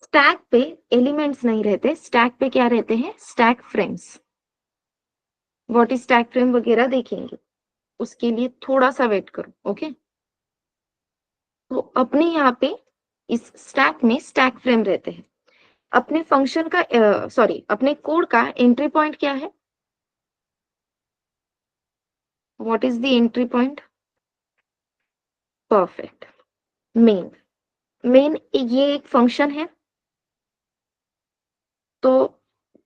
Stack पे एलिमेंट्स नहीं रहते, स्टैक पे क्या रहते हैं? Stack frames. What is stack frame वगैरह देखेंगे, उसके लिए थोड़ा सा वेट करो। ओके, तो अपने यहाँ पे इस स्टैक में स्टैक फ्रेम रहते हैं। अपने फंक्शन का सॉरी अपने कोड का एंट्री पॉइंट क्या है? What is the entry point? Perfect, main. Main ये एक फंक्शन है, तो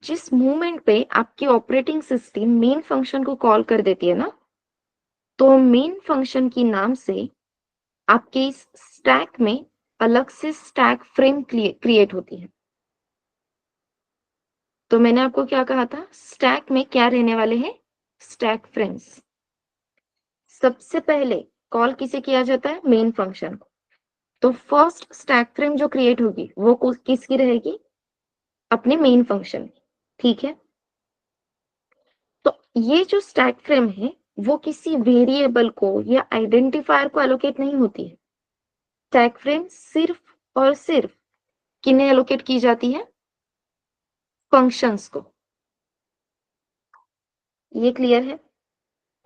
जिस मोमेंट पे आपकी ऑपरेटिंग सिस्टम मेन फंक्शन को कॉल कर देती है ना, तो मेन फंक्शन की नाम से आपके इस स्टैक में अलग से स्टैक फ्रेम क्रिएट होती है। तो मैंने आपको क्या कहा था? स्टैक में क्या रहने वाले हैं? Stack frames. सबसे पहले कॉल किसे किया जाता है? मेन फंक्शन को। तो फर्स्ट स्टैक फ्रेम जो क्रिएट होगी वो किसकी रहेगी? अपने मेन फंक्शन की। ठीक है, तो ये जो स्टैक फ्रेम है वो किसी वेरिएबल को या आइडेंटिफायर को एलोकेट नहीं होती है। स्टैक फ्रेम सिर्फ और सिर्फ किन्हें एलोकेट की जाती है? फंक्शंस को। ये क्लियर है?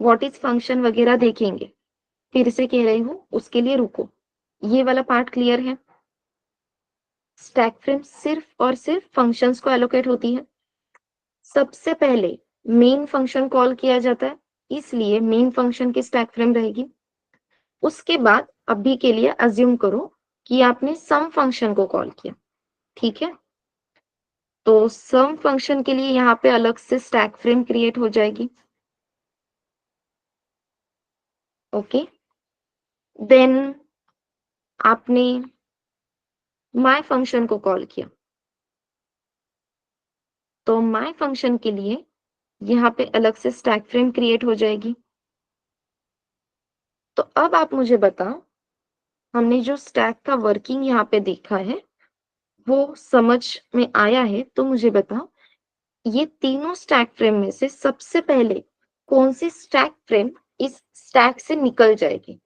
व्हाट इज फंक्शन वगैरह देखेंगे, फिर से कह रही हूं, उसके लिए रुको। ये वाला पार्ट क्लियर है? स्टैक फ्रेम सिर्फ और सिर्फ फंक्शंस को एलोकेट होती है। सबसे पहले मेन फंक्शन कॉल किया जाता है, इसलिए मेन फंक्शन की स्टैक फ्रेम रहेगी। उसके बाद अभी के लिए अज्यूम करो कि आपने सम फंक्शन को कॉल किया। ठीक है, तो सम फंक्शन के लिए यहाँ पे अलग से स्टैक फ्रेम क्रिएट हो जाएगी। ओके, देन आपने माय फंक्शन को कॉल किया, तो माय फंक्शन के लिए यहाँ पे अलग से स्टैक फ्रेम क्रिएट हो जाएगी। तो अब आप मुझे बताओ, हमने जो स्टैक का वर्किंग यहाँ पे देखा है वो समझ में आया है, तो मुझे बताओ ये तीनों स्टैक फ्रेम में से सबसे पहले कौन सी स्टैक फ्रेम इस स्टैक से निकल जाएगी?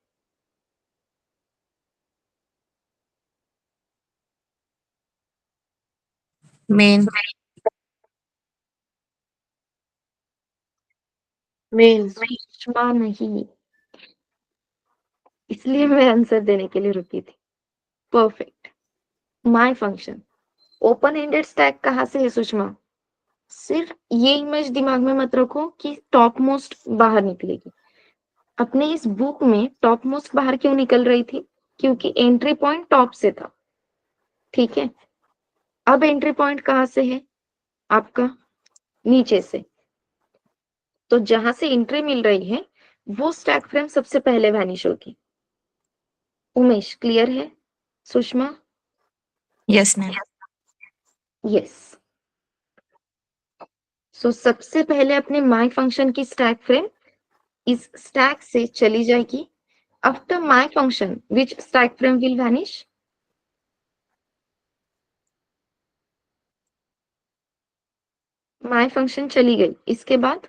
मेन। मेन। सुषमा नहीं, इसलिए मैं आंसर देने के लिए रुकी थी। Perfect, my function. Open ended stack कहाँ से है सुषमा? सिर्फ ये इमेज दिमाग में मत रखो कि टॉप मोस्ट बाहर निकलेगी। अपने इस बुक में टॉप मोस्ट बाहर क्यों निकल रही थी? क्योंकि एंट्री पॉइंट टॉप से था। ठीक है, अब एंट्री पॉइंट कहाँ से है आपका? नीचे से। तो जहां से एंट्री मिल रही है वो स्टैक फ्रेम सबसे पहले वैनिश होगी। उमेश, क्लियर है? Sushma? Yes ma'am. Yes. So सबसे पहले अपने माय फंक्शन की स्टैक फ्रेम इस स्टैक से चली जाएगी। After my function which stack frame will vanish? My function चली गई, इसके बाद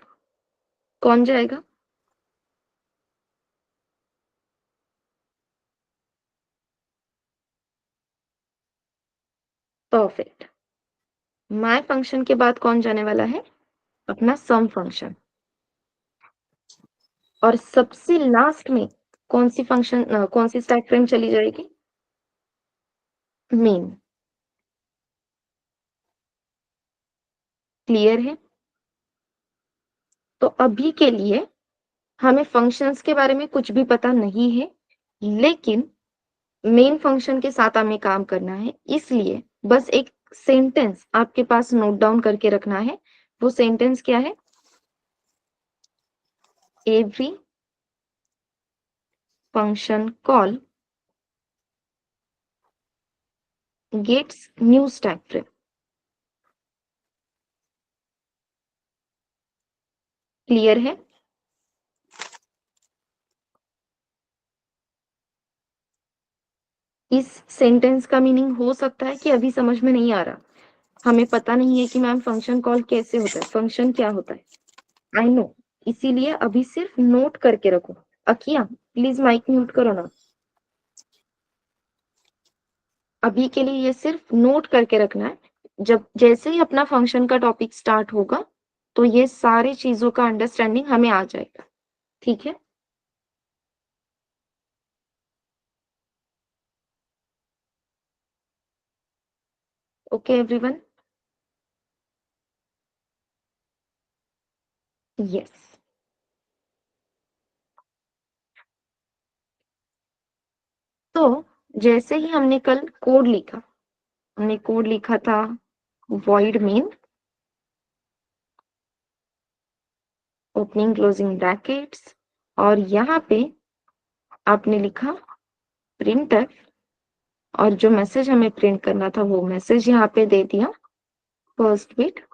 कौन जाएगा? परफेक्ट, माय फंक्शन के बाद कौन जाने वाला है? अपना सम फंक्शन। और सबसे लास्ट में कौन सी फंक्शन कौन सी स्टैक फ्रेम चली जाएगी? मेन। क्लियर है? तो अभी के लिए हमें फंक्शंस के बारे में कुछ भी पता नहीं है, लेकिन मेन फंक्शन के साथ हमें काम करना है, इसलिए बस एक सेंटेंस आपके पास नोट डाउन करके रखना है। वो सेंटेंस क्या है? Every function call gets new stack frame. Clear है? इस सेंटेंस का मीनिंग हो सकता है कि अभी समझ में नहीं आ रहा, हमें पता नहीं है कि मैम फंक्शन कॉल कैसे होता है, फंक्शन क्या होता है। आई नो, इसीलिए अभी सिर्फ नोट करके रखो। अकिया, प्लीज माइक म्यूट करो ना। अभी के लिए ये सिर्फ नोट करके रखना है। जब जैसे ही अपना फंक्शन का टॉपिक स्टार्ट होगा, तो ये सारी चीजों का अंडरस्टैंडिंग हमें आ जाएगा। ठीक है? Okay everyone? यस। तो जैसे ही हमने कल कोड लिखा, हमने कोड लिखा था void main opening closing brackets, और यहाँ पे आपने लिखा प्रिंटर, और जो मैसेज हमें प्रिंट करना था वो मैसेज यहाँ पे दे दिया, फर्स्ट बिट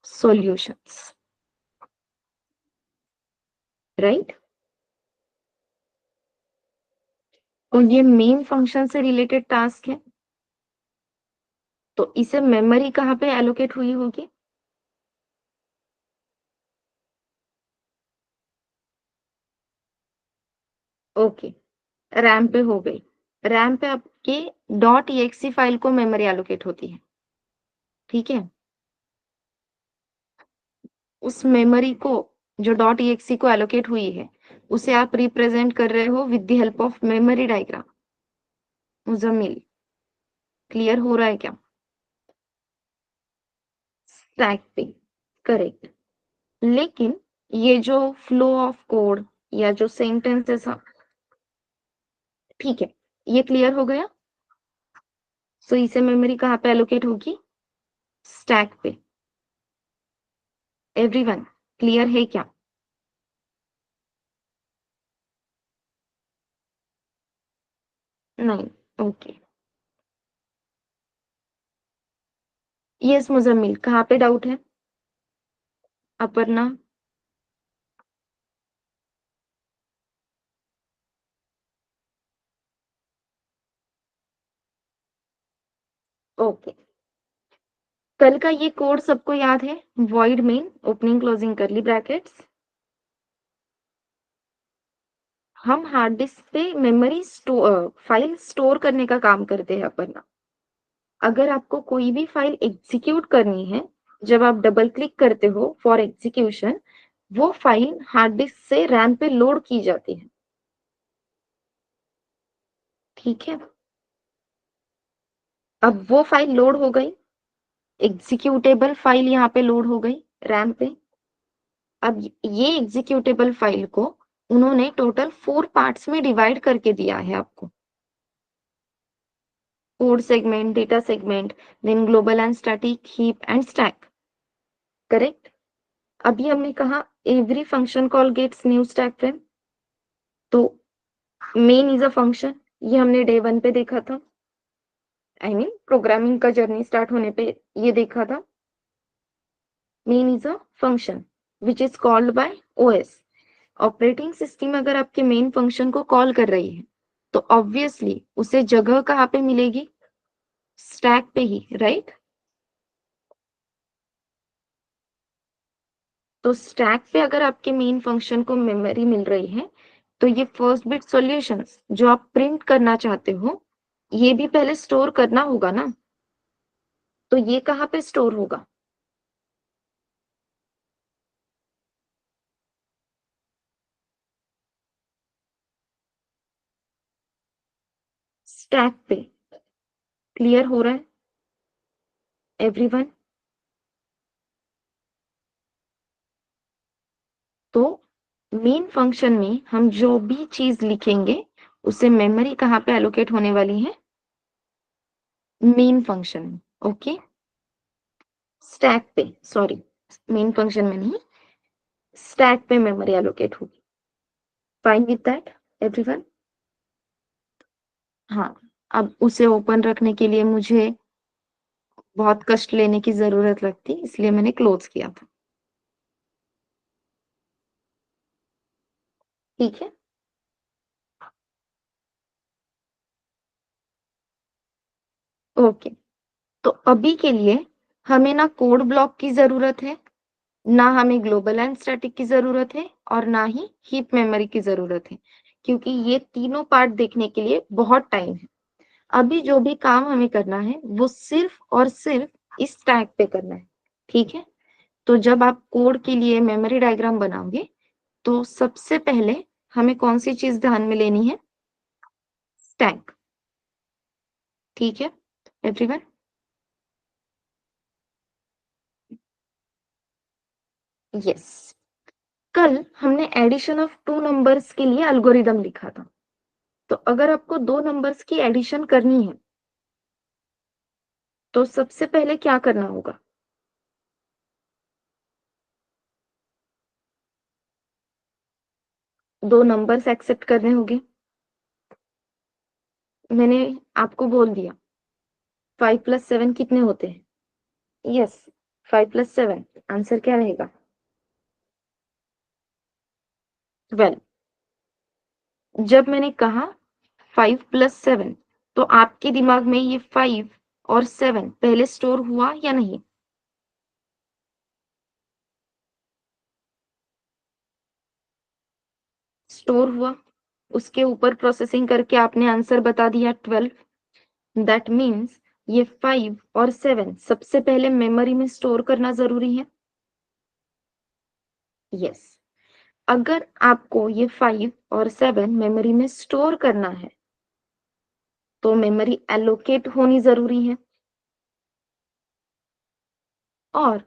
सॉल्यूशंस। राइट? तो ये मेन फंक्शन से रिलेटेड टास्क है, तो इसे मेमोरी कहाँ पे एलोकेट हुई होगी? ओके, रैम पे हो गई। रैम पे आपके .exe फाइल को मेमोरी एलोकेट होती है। ठीक है? उस मेमोरी को, जो .exe को एलोकेट हुई है, उसे आप रिप्रेजेंट कर रहे हो with the help of memory diagram. Muzammil, clear हो रहा है क्या? स्टैक पे, करेक्ट। लेकिन ये जो फ्लो ऑफ कोड या जो सेंटेंसेस, ठीक है, ये क्लियर हो गया। सो इसे मेमोरी कहाँ पे एलोकेट होगी? स्टैक पे। एवरीवन, क्लियर है क्या? नहीं? ओके। यस मुजम्मिल, कहाँ पे डाउट है? अपर्णा? ओके। कल का ये कोड सबको याद है? void main ओपनिंग क्लोजिंग करली ब्रैकेट्स। हम हार्ड डिस्क पे मेमोरी फाइल स्टोर करने का काम करते हैं अपर्णा। अगर आपको कोई भी फाइल एग्जीक्यूट करनी है, जब आप डबल क्लिक करते हो फॉर एग्जीक्यूशन, वो फाइल हार्ड डिस्क से रैम पे लोड की जाती है। ठीक है? अब वो फाइल लोड हो गई, एग्जीक्यूटेबल फाइल यहाँ पे लोड हो गई रैम पे। अब ये एग्जीक्यूटेबल फाइल को उन्होंने टोटल 4 पार्ट्स में डिवाइड करके दिया है आपको। Code segment, data segment, then global and static, heap and stack. Correct? अभी हमने कहा every function call gets new stack frame. तो मेन इज अ फंक्शन, ये हमने डे 1 पे देखा था। आई मीन प्रोग्रामिंग का जर्नी स्टार्ट होने पे ये देखा था। Main is a function which is called by OS. Operating system अगर आपके मेन फंक्शन को कॉल कर रही है, तो ऑब्वियसली उसे जगह कहाँ पे मिलेगी? स्टैक पे ही, राइट? तो स्टैक पे अगर आपके मेन फंक्शन को मेमोरी मिल रही है, तो ये फर्स्ट बिट सॉल्यूशंस जो आप प्रिंट करना चाहते हो, ये भी पहले स्टोर करना होगा ना। तो ये कहाँ पे स्टोर होगा? स्टैक पे। क्लियर हो रहा है एवरीवन? तो मेन फंक्शन में हम जो भी चीज लिखेंगे उसे मेमोरी कहाँ पे एलोकेट होने वाली है? मेन फंक्शन में। ओके, स्टैक पे, सॉरी, मेन फंक्शन में नहीं, स्टैक पे मेमोरी एलोकेट होगी। Fine with that everyone? हाँ, अब उसे ओपन रखने के लिए मुझे बहुत कष्ट लेने की जरूरत लगती, इसलिए मैंने क्लोज किया था। ठीक है, ओके। तो अभी के लिए हमें ना कोड ब्लॉक की जरूरत है, ना हमें ग्लोबल एंड स्टैटिक की जरूरत है, और ना ही हीप मेमोरी की जरूरत है, क्योंकि ये तीनों पार्ट देखने के लिए बहुत टाइम है। अभी जो भी काम हमें करना है वो सिर्फ और सिर्फ इस टैग पे करना है। ठीक है, तो जब आप कोड के लिए मेमोरी डायग्राम बनाओगे तो सबसे पहले हमें कौन सी चीज ध्यान में लेनी है? स्टैक। ठीक है एवरीवन? यस। कल हमने एडिशन ऑफ टू नंबर्स के लिए एल्गोरिदम लिखा था। तो अगर आपको दो नंबर्स की एडिशन करनी है तो सबसे पहले क्या करना होगा? दो नंबर्स एक्सेप्ट करने होंगे। मैंने आपको बोल दिया 5 + 7 कितने होते हैं? यस, 5 + 7। आंसर क्या रहेगा? 12। जब मैंने कहा 5 + 7, तो आपके दिमाग में ये 5 और 7 पहले स्टोर हुआ या नहीं? स्टोर हुआ। उसके ऊपर प्रोसेसिंग करके आपने आंसर बता दिया 12। दैट मीन्स ये 5 और 7 सबसे पहले मेमोरी में स्टोर करना जरूरी है। यस। अगर आपको ये 5 और 7 मेमोरी में स्टोर करना है तो मेमोरी एलोकेट होनी जरूरी है। और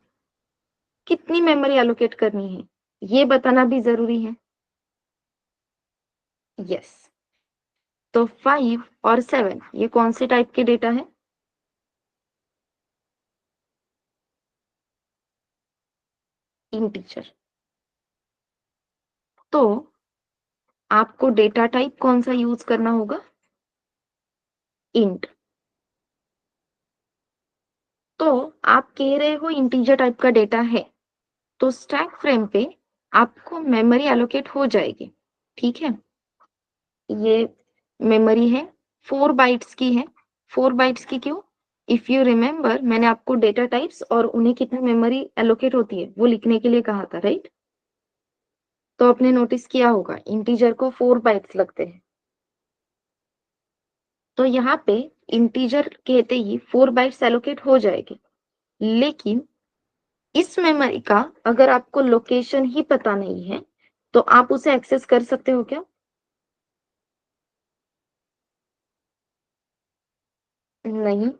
कितनी मेमोरी एलोकेट करनी है ये बताना भी जरूरी है। यस। तो 5 और 7 ये कौन से टाइप के डेटा है? इंटीजर। तो आपको डेटा टाइप कौन सा यूज करना होगा? इंट। तो आप कह रहे हो इंटीजर टाइप का डेटा है, तो स्टैक फ्रेम पे आपको मेमोरी एलोकेट हो जाएगी। ठीक है, ये मेमोरी है, 4 बाइट्स की है। 4 बाइट्स की क्यों? इफ यू रिमेम्बर, मैंने आपको डेटा टाइप्स और उन्हें कितनी मेमोरी एलोकेट होती है वो लिखने के लिए कहा था, राइट? तो आपने नोटिस किया होगा इंटीजर को 4 बाइट्स लगते हैं। तो यहाँ पे इंटीजर कहते ही 4 बाइट्स एलोकेट हो जाएगी। लेकिन इस मेमोरी का अगर आपको लोकेशन ही पता नहीं है तो आप उसे एक्सेस कर सकते हो क्या? नहीं।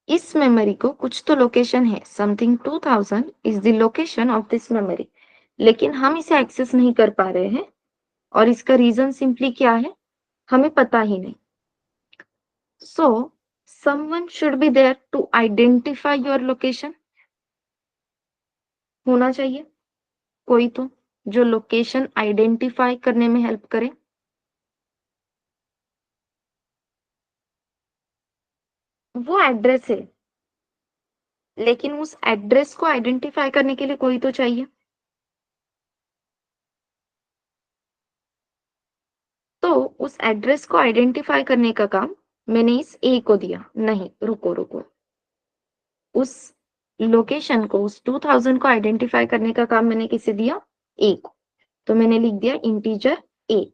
इस मेमोरी को कुछ तो लोकेशन है, something 2000 is the location of this memory, लेकिन हम इसे एक्सेस नहीं कर पा रहे हैं। और इसका रीजन सिंपली क्या है? हमें पता ही नहीं। So someone should be there to identify your location. होना चाहिए कोई तो जो लोकेशन आइडेंटिफाई करने में हेल्प करे। वो एड्रेस है, लेकिन उस एड्रेस को आइडेंटिफाई करने के लिए कोई तो चाहिए। तो उस एड्रेस को आइडेंटिफाई करने का काम मैंने इस ए को दिया। नहीं, रुको रुको, उस लोकेशन को, उस 2000 को आइडेंटिफाई करने का काम मैंने किसे दिया? ए को। तो मैंने लिख दिया इंटीजर ए।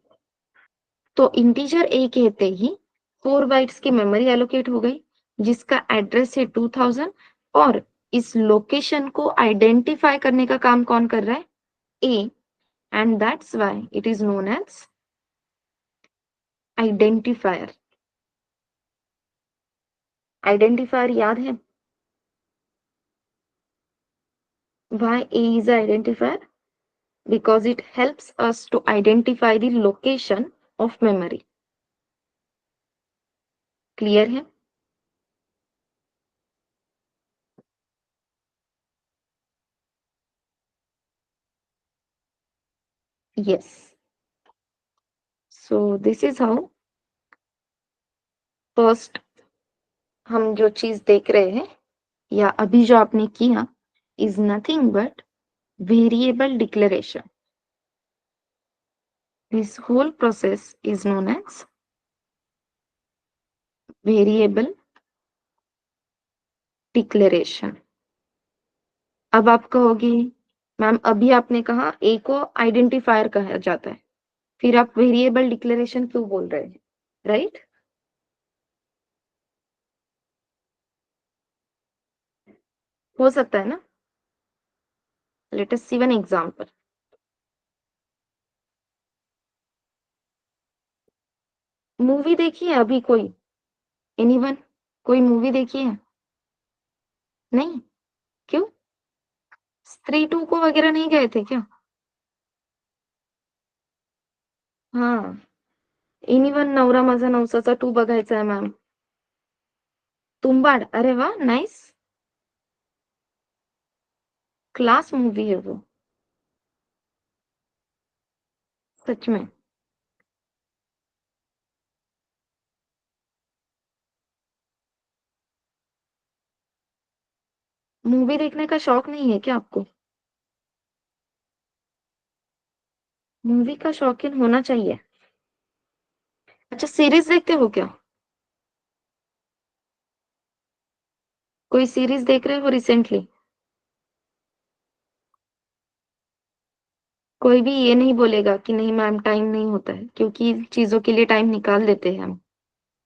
तो इंटीजर ए कहते ही 4 बाइट्स की मेमोरी एलोकेट हो गई जिसका एड्रेस है 2000। और इस लोकेशन को आइडेंटिफाई करने का काम कौन कर रहा है? A. And that's why it is known as identifier. Identifier याद है? Why A is an identifier? Because it helps us to identify the location of memory. Clear है? Yes. So this is how first हम जो चीज देख रहे हैं या अभी जो आपने किया is nothing but variable declaration. This whole process is known as variable declaration. अब आप कहोगे मैम अभी आपने कहा ए को आइडेंटिफायर कहा जाता है, फिर आप वेरिएबल डिक्लेरेशन क्यों बोल रहे हैं, राइट? हो सकता है ना? लेट अस सी वन एग्जांपल. मूवी देखी है अभी कोई? एनीवन? कोई मूवी देखी है? नहीं? क्यों? स्त्री टू को वगैरह नहीं गए थे क्या? हाँ. एनीवन नवरा माझा नवसाचा 2 बघायचा आहे मॅम. तुंबाड. अरे वाह, नाइस. क्लास मूवी है वो. सच में. मूवी देखने का शौक नहीं है क्या आपको? मूवी का शौकीन होना चाहिए. अच्छा, सीरीज देखते हो क्या? कोई सीरीज देख रहे हो रिसेंटली? कोई भी ये नहीं बोलेगा कि नहीं मैम टाइम नहीं होता है, क्योंकि चीजों के लिए टाइम निकाल देते हैं हम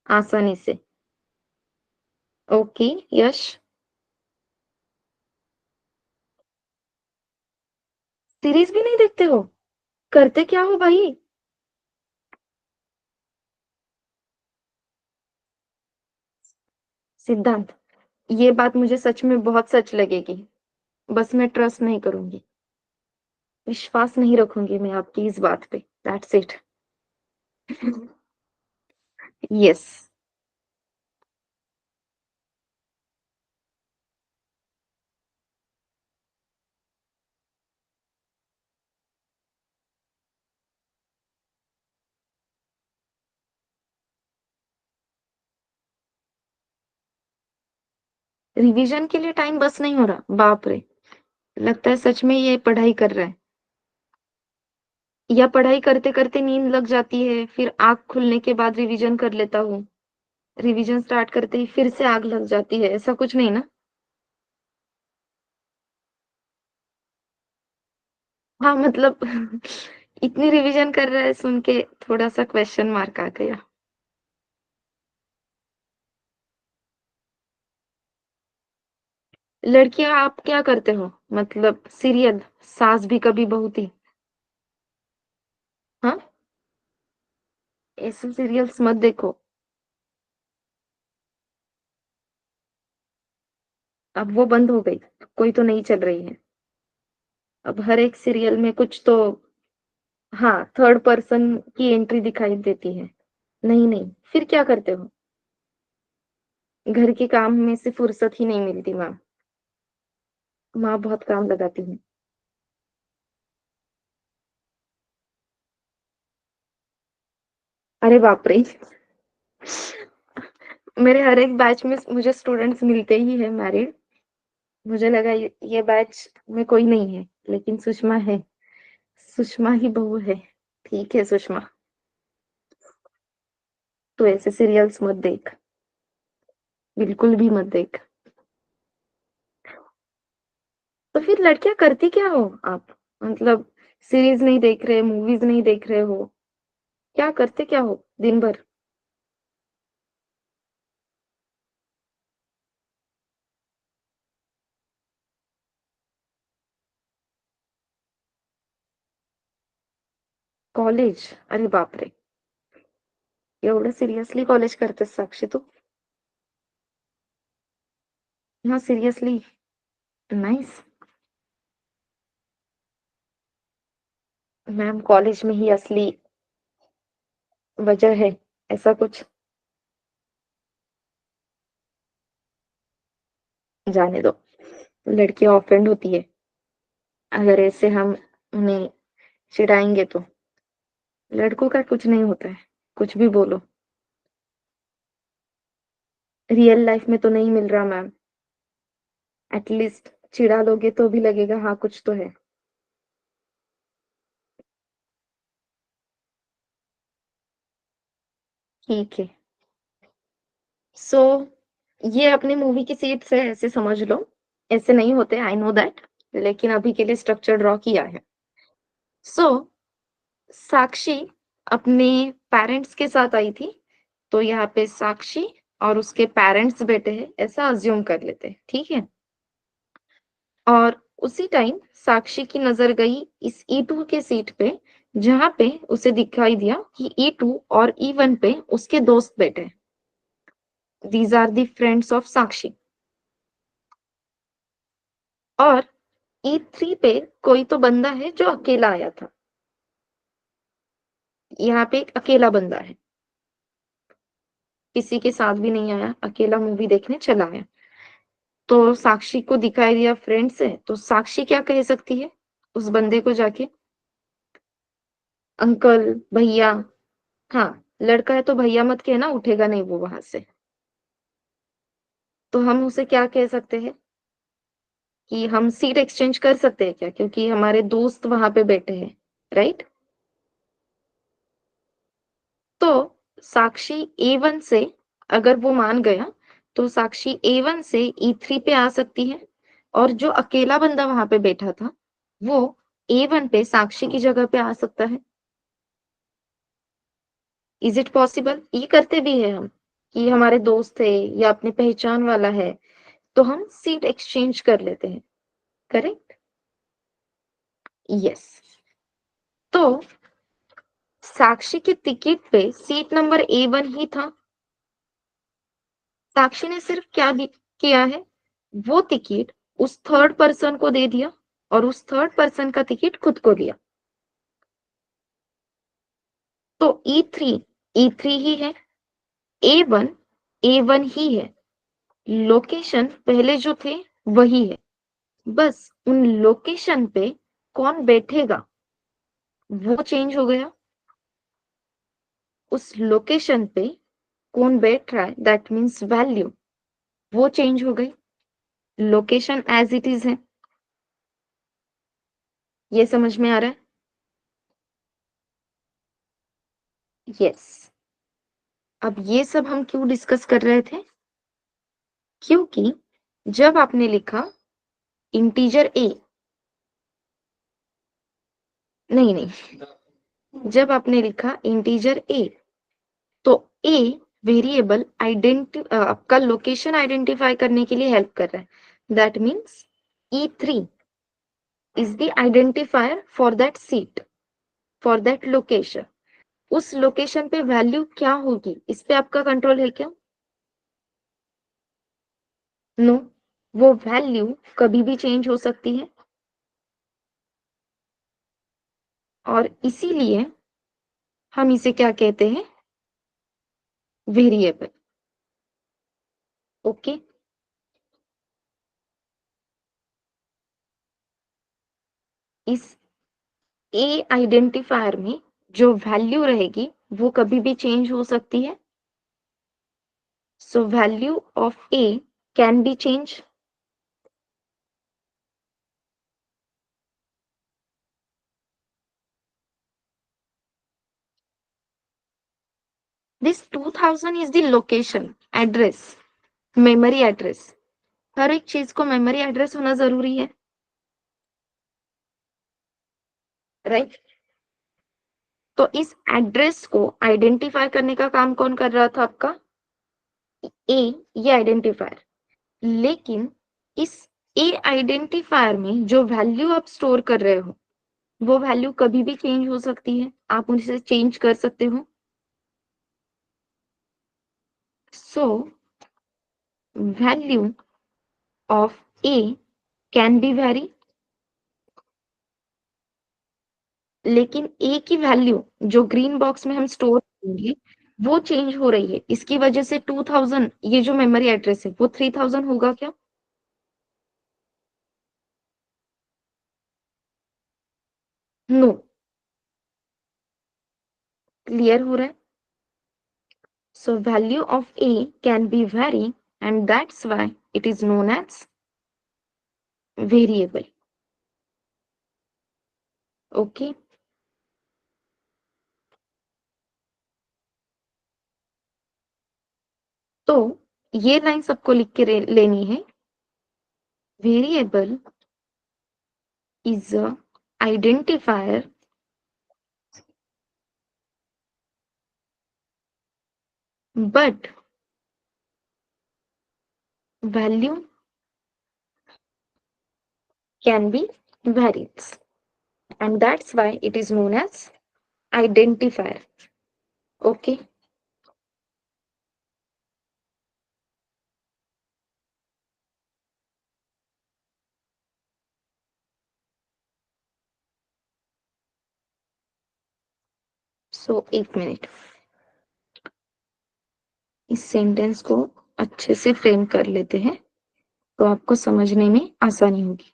आसानी से. ओके. यश. सीरीज भी नहीं देखते हो? करते क्या हो भाई? सिद्धांत, ये बात मुझे सच में बहुत सच लगेगी. बस मैं ट्रस्ट नहीं करूंगी, विश्वास नहीं रखूंगी मैं आपकी इस बात पे. That's it. यस. रिवीजन के लिए टाइम बस नहीं हो रहा, बाप रे. लगता है सच में ये पढ़ाई कर रहा है. या पढ़ाई करते करते नींद लग जाती है, फिर आँख खुलने के बाद रिवीजन कर लेता हूँ. रिवीजन स्टार्ट करते ही फिर से आग लग जाती है, ऐसा कुछ नहीं ना? हाँ मतलब इतनी रिवीजन कर रहा है सुन के थोड़ा सा क्वेश्चन मार्क आ गया. लड़कियां आप क्या करते हो? मतलब सीरियल, सास भी कभी बहू थी? हाँ. ऐसे सीरियल्स मत देखो. अब वो बंद हो गई, कोई तो नहीं चल रही है. अब हर एक सीरियल में कुछ तो, हाँ, थर्ड पर्सन की एंट्री दिखाई देती है. नहीं नहीं, फिर क्या करते हो? घर के काम में से फुर्सत ही नहीं मिलती माँ. माँ बहुत काम लगाती है. अरे बाप रे. मेरे हर एक बैच में मुझे स्टूडेंट्स मिलते ही है मैरिड. मुझे लगा ये बैच में कोई नहीं है, लेकिन सुषमा है. सुषमा ही बहू है. ठीक है सुषमा, तो ऐसे सीरियल्स मत देख. बिल्कुल भी मत देख. तो फिर लड़कियां करती क्या हो आप? मतलब सीरीज नहीं देख रहे, मूवीज नहीं देख रहे हो, क्या करते क्या हो दिन भर? कॉलेज? अरे बाप रे. एवढं सिरियसली कॉलेज करतेस साक्षी तू? हाँ सिरियसली. नाइस. मैम कॉलेज में ही असली वजह है, ऐसा कुछ। जाने दो, लड़कियां ऑफेंड होती है अगर ऐसे हम उन्हें चिढ़ाएंगे तो। लड़कों का कुछ नहीं होता है, कुछ भी बोलो। रियल लाइफ में तो नहीं मिल रहा मैम। एटलीस्ट चिढ़ा लोगे तो भी लगेगा हाँ कुछ तो है। ठीक है। सो ये अपनी मूवी की सीट से ऐसे समझ लो। ऐसे नहीं होते, आई नो दैट, लेकिन अभी के लिए स्ट्रक्चर ड्रॉ किया है। सो साक्षी अपने पेरेंट्स के साथ आई थी, तो यहाँ पे साक्षी और उसके पेरेंट्स बैठे हैं ऐसा अज्यूम कर लेते हैं, ठीक है। और उसी टाइम साक्षी की नजर गई इस E2 के सीट पे, जहां पे उसे दिखाई दिया कि E2 और E1 पे उसके दोस्त बैठे। These are the friends of Sakshi. और E3 पे कोई तो बंदा है जो अकेला आया था। यहाँ पे एक अकेला बंदा है, किसी के साथ भी नहीं आया, अकेला मूवी देखने चला आया। तो साक्षी को दिखाई दिया फ्रेंड्स है, तो साक्षी क्या कह सकती है उस बंदे को जाके? अंकल, भैया। हाँ, लड़का है तो भैया मत कहना, उठेगा नहीं वो वहां से। तो हम उसे क्या कह सकते हैं कि हम सीट एक्सचेंज कर सकते हैं क्या, क्योंकि हमारे दोस्त वहां पे बैठे हैं, राइट। तो साक्षी A1 से, अगर वो मान गया, तो साक्षी A1 से E3 पे आ सकती है, और जो अकेला बंदा वहां पे बैठा था वो A1 पे साक्षी की जगह पे आ सकता है। Is it possible? ये करते भी है हम, कि हमारे दोस्त है या अपने पहचान वाला है, तो हम सीट एक्सचेंज कर लेते हैं, करेक्ट। यस। तो साक्षी की टिकट पे सीट नंबर A1 ही था। साक्षी ने सिर्फ क्या किया है, वो टिकट उस थर्ड पर्सन को दे दिया, और उस थर्ड पर्सन का टिकट खुद को दिया। तो E3 ही है, A1 ही है, लोकेशन पहले जो थे वही है। बस उन लोकेशन पे कौन बैठेगा वो चेंज हो गया। उस लोकेशन पे कौन बैठ रहा है, दैट मीन्स वैल्यू, वो चेंज हो गई। लोकेशन एज इट इज है। ये समझ में आ रहा है? यस। अब ये सब हम क्यों डिस्कस कर रहे थे? क्योंकि जब आपने लिखा इंटीजर ए, नहीं नहीं, जब आपने लिखा इंटीजर ए, तो ए वेरिएबल आपका लोकेशन आइडेंटिफाई करने के लिए हेल्प कर रहा है। That means E3 is the identifier for that seat, for that location. उस लोकेशन पे वैल्यू क्या होगी, इस पे आपका कंट्रोल है क्या? नो, वो वैल्यू कभी भी चेंज हो सकती है, और इसीलिए हम इसे क्या कहते हैं, वेरिएबल। ओके। इस ए आइडेंटिफायर में जो वैल्यू रहेगी वो कभी भी चेंज हो सकती है। So value of A can be change. This 2000 is the location address, memory address. हर एक चीज को मेमोरी एड्रेस होना जरूरी है, राइट। तो इस एड्रेस को आइडेंटिफाई करने का काम कौन कर रहा था आपका? ए, ये आइडेंटिफायर। लेकिन इस ए आइडेंटिफायर में जो वैल्यू आप स्टोर कर रहे हो वो वैल्यू कभी भी चेंज हो सकती है, आप उसे चेंज कर सकते हो। सो value of A can be very. लेकिन ए की वैल्यू जो ग्रीन बॉक्स में हम स्टोर करेंगे वो चेंज हो रही है, इसकी वजह से 2000 ये जो मेमोरी एड्रेस है वो 3000 होगा क्या? नो। क्लियर हो रहा है? So value of A can be vary and that's why it is known as variable. Okay, तो ये लाइन सबको लिख के लेनी है। Variable is a identifier but value can be varies and that's why it is known as identifier. Okay, so एक minute, इस sentence को अच्छे से फ्रेम कर लेते हैं तो आपको समझने में आसानी होगी।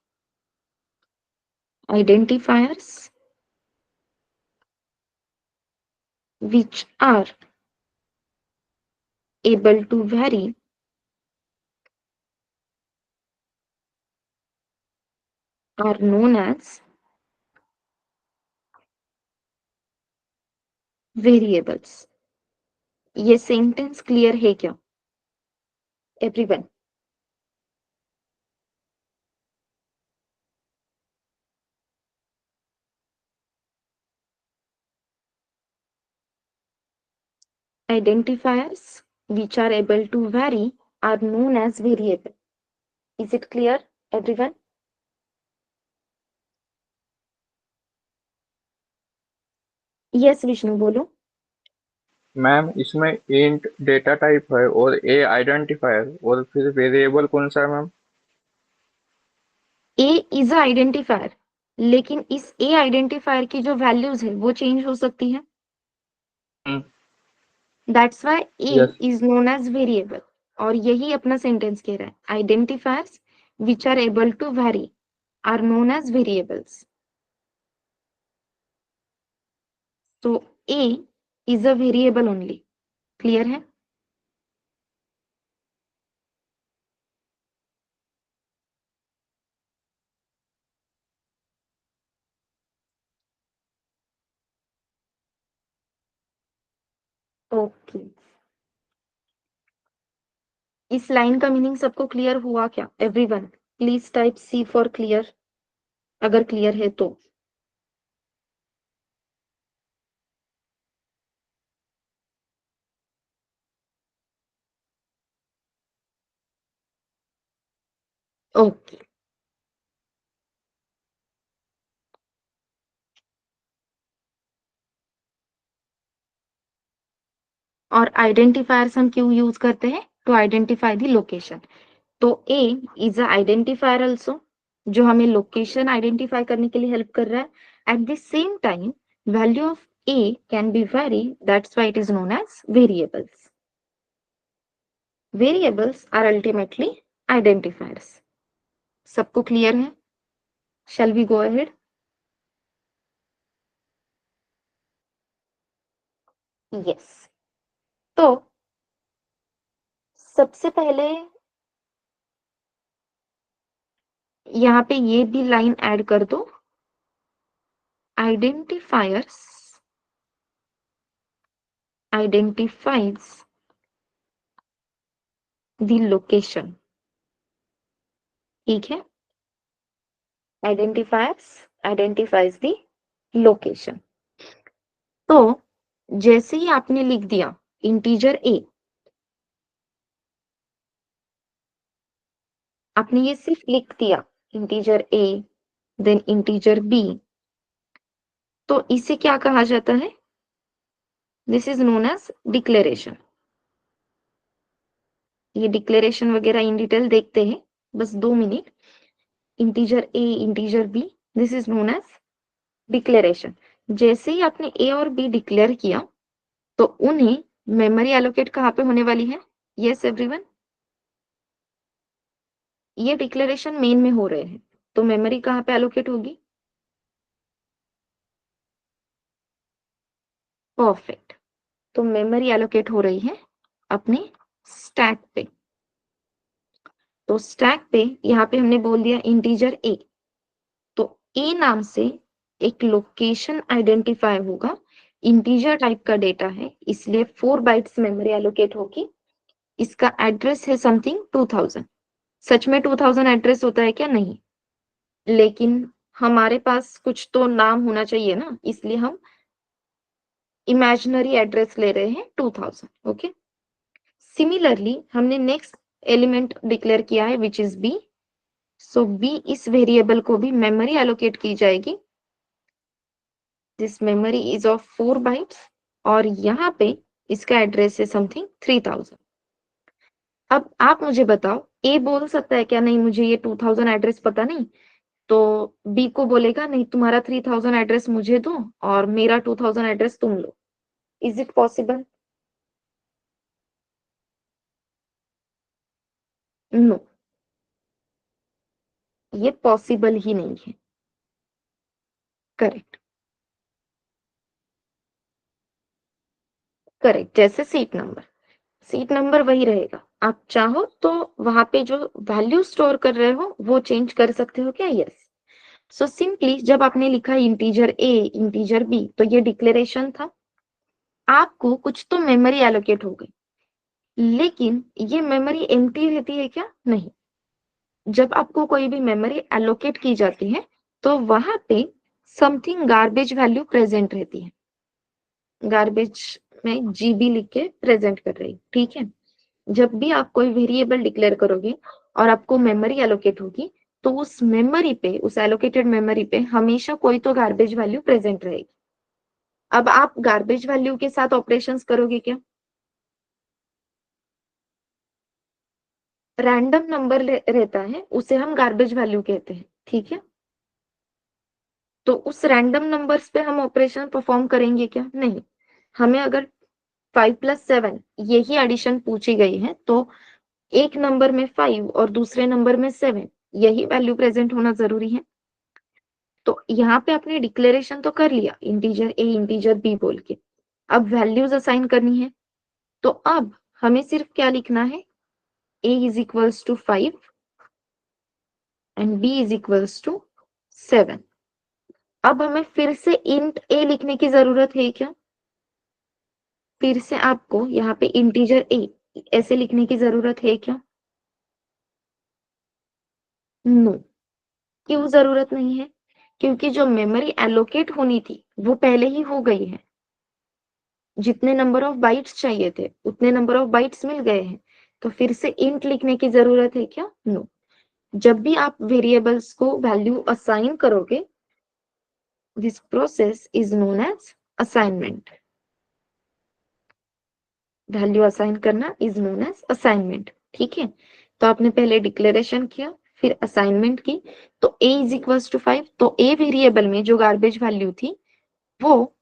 Identifiers which are able to vary are known as variables. ये सेंटेंस क्लियर है क्या everyone? Identifiers which are able to vary are known as variable. Is it clear everyone? Yes Vishnu बोलो। मैम इसमें इंट डेटा टाइप है और ए identifier और फिर variable कौन सा है मैम? A इज आइडेंटिफायर, लेकिन इस A आइडेंटिफायर की जो वैल्यूज है वो चेंज हो सकती है। That's why A yes is known as variable. और यही अपना सेंटेंस कह रहा है, identifiers which are able to vary are known as variables. तो A is a variable only. Clear है? ओके, इस लाइन का मीनिंग सबको क्लियर हुआ क्या everyone? Please type C for clear अगर क्लियर है तो। ओके, और आइडेंटिफायर्स हम क्यों यूज करते हैं? To identify the location. तो A is a identifier also, जो हमें लोकेशन आइडेंटिफाई करने के लिए हेल्प कर रहा है। At the same time value of A can be vary, that's why it is known as variables. Variables are ultimately identifiers. सबको क्लियर है? Shall we go ahead? Yes. तो सबसे पहले यहाँ पे ये भी लाइन ऐड कर दो, आइडेंटिफायर्स identifies the location। ठीक है, आइडेंटिफायर्स identifies the location। तो जैसे ही आपने लिख दिया इंटीजर A, आपने ये सिर्फ लिख दिया integer A then integer B, तो इसे क्या कहा जाता है? This is known as declaration. ये डिक्लेरेशन वगैरह इन डिटेल देखते हैं, बस 2 minute. Integer A integer B, this is known as declaration. जैसे ही आपने ए और बी डिक्लेयर किया तो उन्हें मेमोरी एलोकेट कहाँ पे होने वाली है? यस एवरीवन, ये डिक्लेरेशन मेन में हो रहे हैं, तो मेमोरी कहाँ पे एलोकेट होगी? परफेक्ट। तो मेमोरी एलोकेट हो रही है अपने स्टैक पे। तो स्टैक पे यहाँ पे हमने बोल दिया इंटीजर ए, तो ए नाम से एक लोकेशन आइडेंटिफाई होगा, इंटीजर टाइप का डेटा है, इसलिए 4 बाइट्स मेमोरी एलोकेट होगी। इसका एड्रेस है समथिंग 2000। सच में 2000 एड्रेस होता है क्या? नहीं, लेकिन हमारे पास कुछ तो नाम होना चाहिए ना, इसलिए हम इमेजिनरी एड्रेस ले रहे हैं 2000। ओके, सिमिलरली हमने नेक्स्ट एलिमेंट डिक्लेयर किया है which is b. So b इस वेरिएबल को भी मेमोरी एलोकेट की जाएगी। This memory is of 4 bytes और यहाँ पे इसका एड्रेस है समथिंग 3000। अब आप मुझे बताओ, ए बोल सकता है क्या नहीं मुझे ये 2000 एड्रेस पता नहीं, तो बी को बोलेगा नहीं तुम्हारा 3000 एड्रेस मुझे दो और मेरा 2000 एड्रेस तुम लो। Is it possible? नो, ये पॉसिबल ही नहीं है। Correct, correct. जैसे सीट नंबर वही रहेगा, आप चाहो तो वहां पे जो वैल्यू स्टोर कर रहे हो वो चेंज कर सकते हो क्या? यस। सो सिंपली जब आपने लिखा इंटीजर ए इंटीजर बी तो ये डिक्लेरेशन था, आपको कुछ तो मेमोरी एलोकेट हो गई, लेकिन ये मेमोरी एम्प्टी रहती है क्या? नहीं। जब आपको कोई भी मेमोरी एलोकेट की जाती है तो वहां पे समथिंग गार्बेज वैल्यू प्रेजेंट रहती है, गार्बेज में जीबी लिख के प्रेजेंट कर रही, ठीक है। जब भी आप कोई वेरिएबल डिक्लेयर करोगे और आपको मेमोरी एलोकेट होगी तो उस मेमोरी पे, उस एलोकेटेड मेमोरी पे हमेशा कोई तो गार्बेज वैल्यू प्रेजेंट रहेगी। अब आप गार्बेज वैल्यू के साथ ऑपरेशंस करोगे क्या? रैंडम नंबर रहता है, उसे हम गार्बेज वैल्यू कहते हैं, ठीक है। तो उस रैंडम नंबर्स पे हम ऑपरेशन परफॉर्म करेंगे क्या? नहीं। हमें अगर 5+7 यही एडिशन पूछी गई है तो एक नंबर में 5 और दूसरे नंबर में 7 यही वैल्यू प्रेजेंट होना जरूरी है। तो यहाँ पे आपने डिक्लेरेशन तो कर लिया इंटीजर ए इंटीजर बी बोल के, अब वैल्यूज असाइन करनी है। तो अब हमें सिर्फ क्या लिखना है? a is equals to 5 and b is equals to 7। अब हमें फिर से इंट a लिखने की जरूरत है क्या? फिर से आपको यहाँ पे इंटीजर a ऐसे लिखने की जरूरत है क्या? नो। क्यों जरूरत नहीं है? क्योंकि जो मेमोरी एलोकेट होनी थी वो पहले ही हो गई है, जितने नंबर ऑफ बाइट्स चाहिए थे उतने नंबर ऑफ बाइट्स मिल गए हैं, तो फिर से इंट लिखने की जरूरत है क्या? नो। जब भी आप वेरिएबल्स को वैल्यू असाइन करोगे, this process is known as assignment. Value assign करना इज नोन एज असाइनमेंट, ठीक है। तो आपने पहले डिक्लेरेशन किया, फिर असाइनमेंट की, तो a इज इक्वल्स टू 5, तो a वेरिएबल में जो गार्बेज वैल्यू थी वो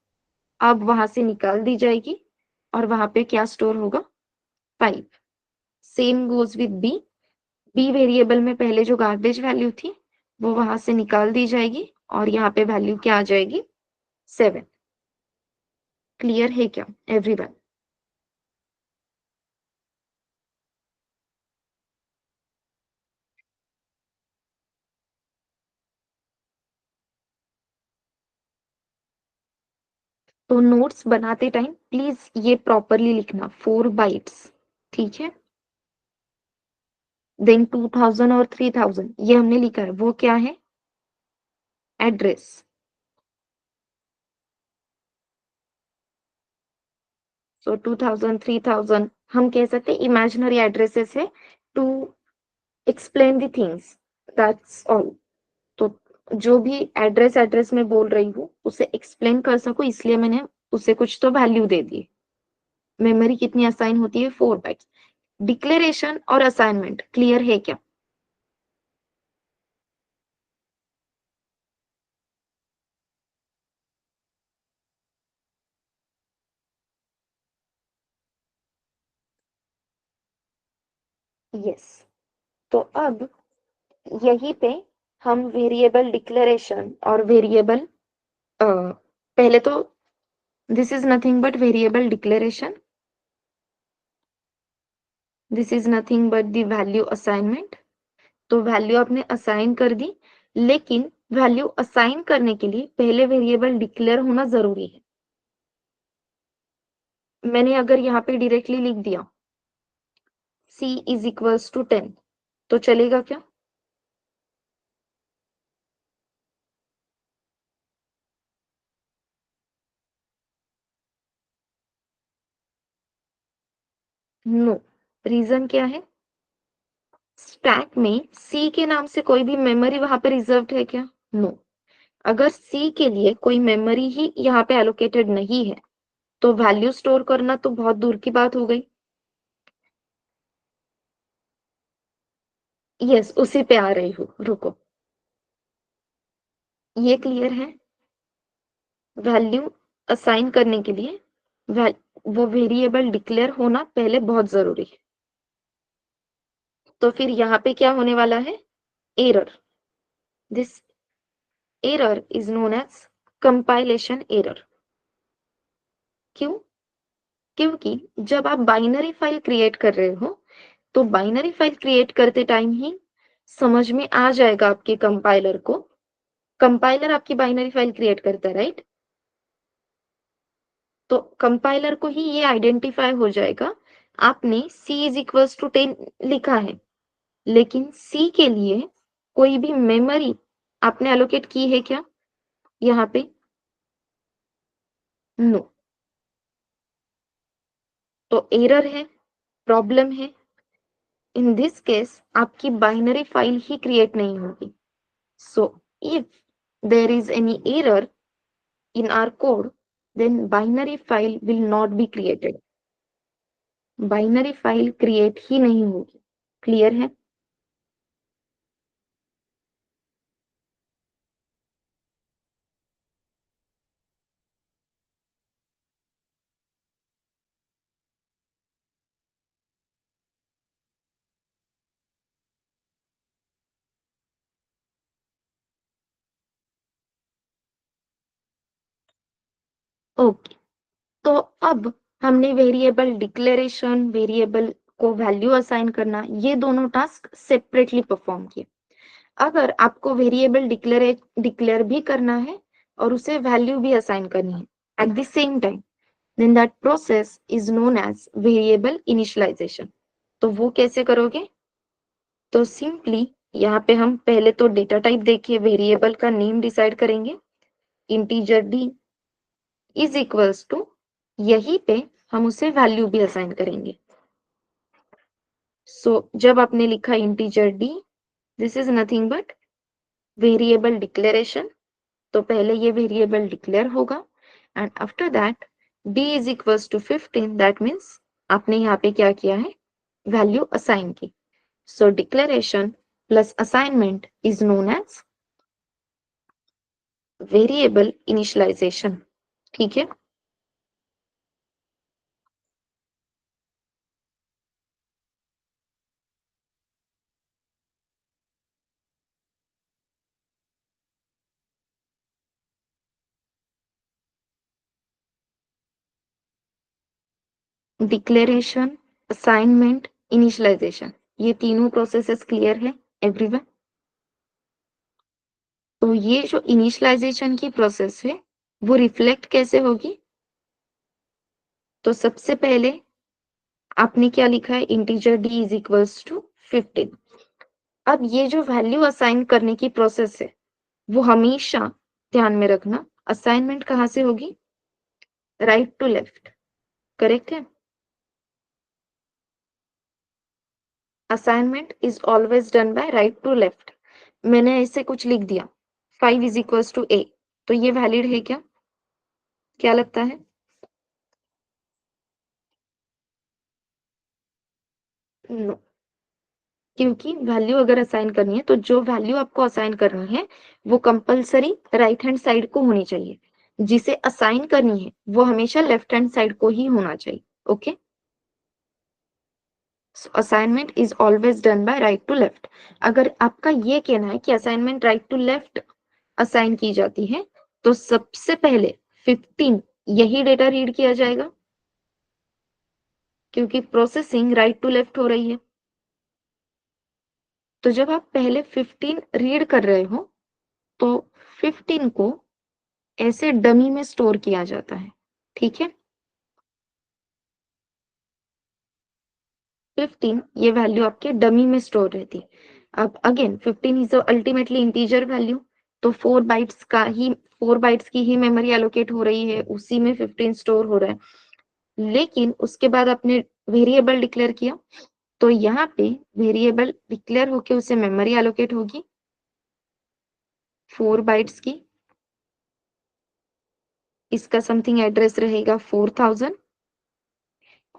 अब वहां से निकाल दी जाएगी और वहां पे क्या स्टोर होगा? 5। Same goes with b, b variable में पहले जो गार्बेज वैल्यू थी वो वहां से निकाल दी जाएगी और यहाँ पे वैल्यू क्या आ जाएगी? 7। क्लियर है क्या एवरीवन? तो नोट्स बनाते टाइम प्लीज ये प्रॉपरली लिखना, 4 बाइट्स, ठीक है। देन 2000 और 3000 ये हमने लिखा है, वो क्या है? एड्रेस। सो 2000 3000 हम कह सकते हैं इमेजिनरी एड्रेसेस है to explain the things, that's all. तो जो भी एड्रेस में बोल रही हूँ उसे एक्सप्लेन कर सकूं इसलिए मैंने उसे कुछ तो वैल्यू दे दी। मेमोरी कितनी असाइन होती है? 4 बाइट्स। डिक्लेरेशन और असाइनमेंट क्लियर है क्या? यस, तो अब यहीं पे हम वेरिएबल डिक्लेरेशन और वेरिएबल पहले तो this is nothing but variable declaration, this is nothing but the value assignment. तो वैल्यू आपने असाइन कर दी, लेकिन वैल्यू असाइन करने के लिए पहले वेरिएबल डिक्लेयर होना जरूरी है। मैंने अगर यहाँ पे डायरेक्टली लिख दिया c इज इक्वल्स टू 10 तो चलेगा क्या? नो। रीजन क्या है? स्टैक में c के नाम से कोई भी मेमोरी वहां पे रिजर्व्ड है क्या? नो। अगर c के लिए कोई मेमोरी ही यहाँ पे एलोकेटेड नहीं है तो वैल्यू स्टोर करना तो बहुत दूर की बात हो गई। यस, उसी पे आ रही हूँ, रुको। ये क्लियर है? वैल्यू असाइन करने के लिए वो वेरिएबल डिक्लेयर होना पहले बहुत जरूरी है। तो फिर यहाँ पे क्या होने वाला है? Error. This error is known as compilation error. क्यों? क्योंकि जब आप बाइनरी फाइल क्रिएट कर रहे हो तो बाइनरी फाइल क्रिएट करते टाइम ही समझ में आ जाएगा आपके कंपाइलर को। कंपाइलर आपकी बाइनरी फाइल क्रिएट करता है, राइट? तो कंपाइलर को ही ये आइडेंटिफाई हो जाएगा आपने c इज इक्वल्स टू 10 लिखा है, लेकिन c के लिए कोई भी मेमोरी आपने एलोकेट की है क्या यहाँ पे? नो। तो एरर है, प्रॉब्लम है। इन दिस केस आपकी बाइनरी फाइल ही क्रिएट नहीं होगी। So if there is any error in our code, then binary file will not be created. Binary file create ही नहीं होगी। क्लियर है? ओके, तो अब हमने वेरिएबल डिक्लेरेशन, वेरिएबल को वैल्यू असाइन करना, ये दोनों टास्क सेपरेटली परफॉर्म किए। अगर आपको वेरिएबल डिक्लेयर भी करना है और उसे वैल्यू भी असाइन करनी है at the same time, then that process is known as variable initialization। तो वो कैसे करोगे? तो सिंपली यहाँ पे हम पहले तो डेटा टाइप देखिए, वेरिएबल का नेम डिसाइड करेंगे, integer d is equals to, यहीं पे हम उसे वैल्यू भी असाइन करेंगे। सो जब आपने लिखा integer D, this is nothing but variable declaration, तो पहले ये वेरिएबल डिक्लेयर होगा and after that d is equals to 15, that means आपने यहाँ पे क्या किया है? वैल्यू असाइन की। So declaration plus assignment is known as variable initialisation. ठीक है? डिक्लेरेशन, असाइनमेंट, इनिशियलाइजेशन, ये तीनों प्रोसेसेस क्लियर है एवरीवन? तो ये जो इनिशियलाइजेशन की प्रोसेस है वो रिफ्लेक्ट कैसे होगी? तो सबसे पहले आपने क्या लिखा है? Integer d is equals to 15। अब ये जो वैल्यू असाइन करने की प्रोसेस है वो हमेशा ध्यान में रखना, असाइनमेंट कहाँ से होगी? राइट टू लेफ्ट, करेक्ट है? Assignment is always done by right to left. मैंने ऐसे कुछ लिख दिया 5 इज इक्वल्स टू a, तो ये वैलिड है क्या? क्या लगता है? नो, क्योंकि वैल्यू अगर असाइन करनी है तो जो वैल्यू आपको असाइन करनी है वो कंपलसरी राइट हैंड साइड को होनी चाहिए, जिसे असाइन करनी है वो हमेशा लेफ्ट हैंड साइड को ही होना चाहिए। Okay? Assignment is always done by right to left. अगर आपका ये कहना है कि assignment right to left assign की जाती है, तो सबसे पहले 15 यही डेटा रीड किया जाएगा, क्योंकि प्रोसेसिंग राइट टू लेफ्ट हो रही है। तो जब आप पहले 15 रीड कर रहे हो, तो 15 को ऐसे डमी में स्टोर किया जाता है, ठीक है। 15 ये वैल्यू आपके डमी में स्टोर रहती है। अब again 15 is ultimately integer value, तो 4 बाइट्स की ही मेमोरी एलोकेट हो रही है, उसी में 15 स्टोर हो रहा है। लेकिन उसके बाद आपने वेरिएबल डिक्लेयर किया, तो यहाँ पे वेरिएबल डिक्लेयर होके उसे मेमोरी एलोकेट होगी 4 बाइट्स की। इसका समथिंग एड्रेस रहेगा 4000,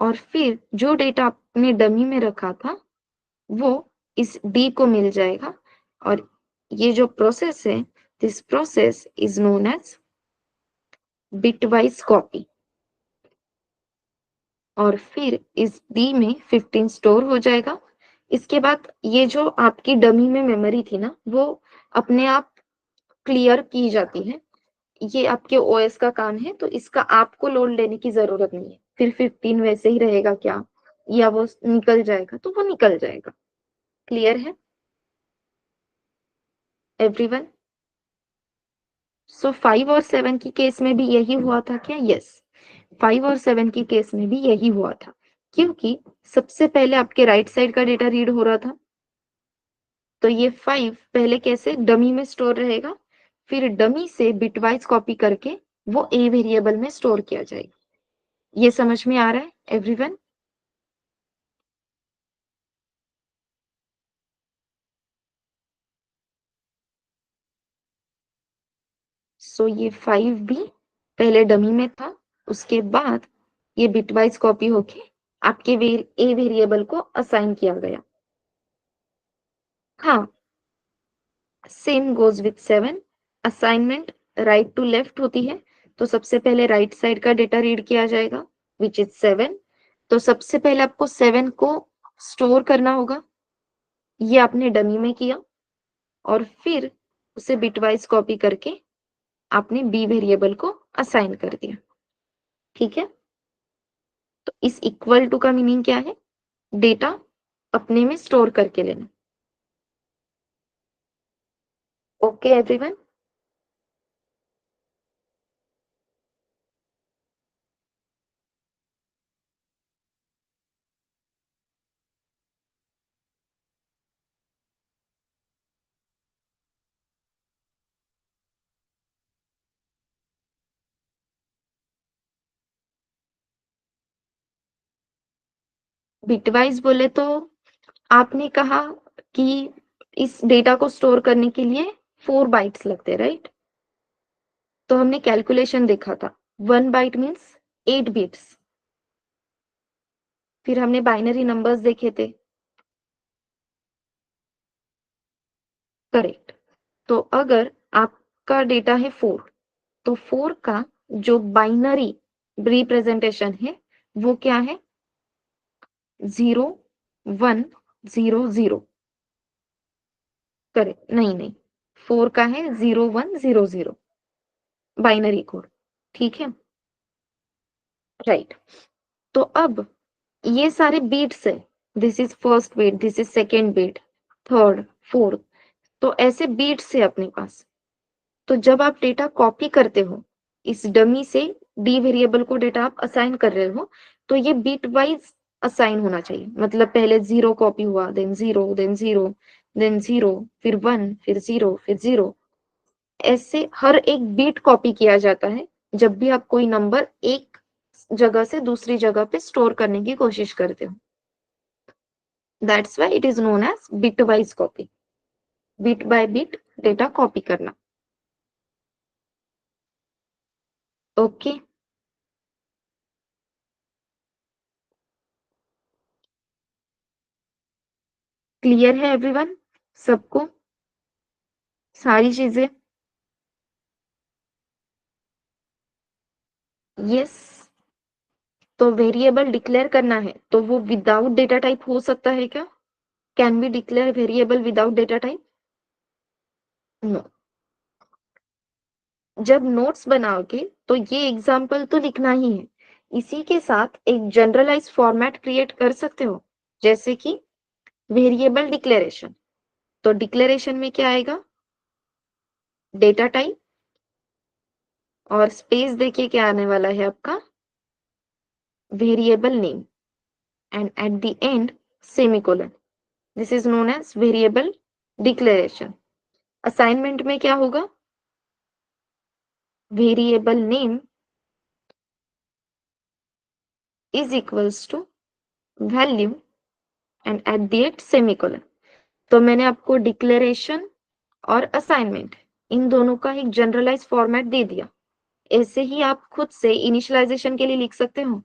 और फिर जो डेटा आपने डमी में रखा था वो इस डी को मिल जाएगा, और ये जो प्रोसेस है, this process is known as bitwise copy. और फिर इस डी में 15 स्टोर हो जाएगा। इसके बाद ये जो आपकी डमी में मेमोरी थी ना, वो अपने आप क्लियर की जाती है। ये आपके ओएस का काम है, तो इसका आपको लोड लेने की जरूरत नहीं है। फिर 15 वैसे ही रहेगा क्या, या वो निकल जाएगा, तो वो निकल जाएगा। क्लियर है एवरीवन? सो 5 और 7 की केस में भी यही हुआ था क्या? यस, 5 और 7 की केस में भी यही हुआ था, क्योंकि सबसे पहले आपके राइट साइड का डेटा रीड हो रहा था। तो ये 5 पहले कैसे डमी में स्टोर रहेगा, फिर डमी से बिटवाइज कॉपी करके वो ए वेरिएबल में स्टोर किया जाएगा। ये समझ में आ रहा है एवरीवन? सो ये 5 भी पहले डमी में था, उसके बाद ये बिटवाइज कॉपी होके आपके ए वेरिएबल को असाइन किया गया। हाँ, same goes with 7। Assignment right to left होती है, तो सबसे पहले राइट साइड का डेटा रीड किया जाएगा विच इज 7। तो सबसे पहले आपको 7 को स्टोर करना होगा, ये आपने डमी में किया, और फिर उसे बिटवाइज कॉपी करके आपने बी वेरिएबल को असाइन कर दिया, ठीक है। तो इस इक्वल टू का मीनिंग क्या है? डेटा अपने में स्टोर करके लेना। Okay everyone? बिटवाइज बोले तो आपने कहा कि इस डेटा को स्टोर करने के लिए 4 बाइट्स लगते हैं, राइट? तो हमने कैलकुलेशन देखा था, 1 बाइट मीन्स 8 बिट्स। फिर हमने बाइनरी नंबर्स देखे थे, करेक्ट। तो अगर आपका डेटा है 4, तो 4 का जो बाइनरी रिप्रेजेंटेशन है वो क्या है? 0100। करेक्ट, नहीं, 4 का है 0100 बाइनरी कोड, ठीक है, राइट। तो अब ये सारे बीट्स है, this is first bit, this is second bit, third, fourth, तो ऐसे बीट्स है अपने पास। तो जब आप डेटा कॉपी करते हो इस डमी से डी वेरिएबल को, डेटा आप असाइन कर रहे हो, तो ये बीट वाइज असाइन होना चाहिए। मतलब पहले 0 कॉपी हुआ, देन 0, देन 0, देन 0, फिर 1, फिर 0, फिर 0, ऐसे हर एक बीट कॉपी किया जाता है जब भी आप कोई नंबर एक जगह से दूसरी जगह पे स्टोर करने की कोशिश करते हो। That's why it is known as bitwise copy, bit by bit data copy करना। ओके, क्लियर है एवरीवन सबको सारी चीजें? यस, तो वेरिएबल डिक्लेयर करना है तो वो विदाउट डेटा टाइप हो सकता है क्या? Can be declare variable without data type? No. जब नोट्स बनाओगे तो ये एग्जाम्पल तो लिखना ही है, इसी के साथ एक जनरलाइज फॉर्मेट क्रिएट कर सकते हो, जैसे कि वेरिएबल डिक्लेरेशन। तो डिक्लेरेशन में क्या आएगा? डेटा टाइप और स्पेस देखिए क्या आने वाला है आपका? Variable name and at the end semicolon. This is known as variable declaration. Assignment में क्या होगा? Variable name is equals to value and at the end semicolon. तो मैंने आपको डिक्लेरेशन और असाइनमेंट इन दोनों का एक जनरलाइज फॉर्मेट दे दिया। ऐसे ही आप खुद से इनिशियलाइजेशन के लिए लिख सकते हो।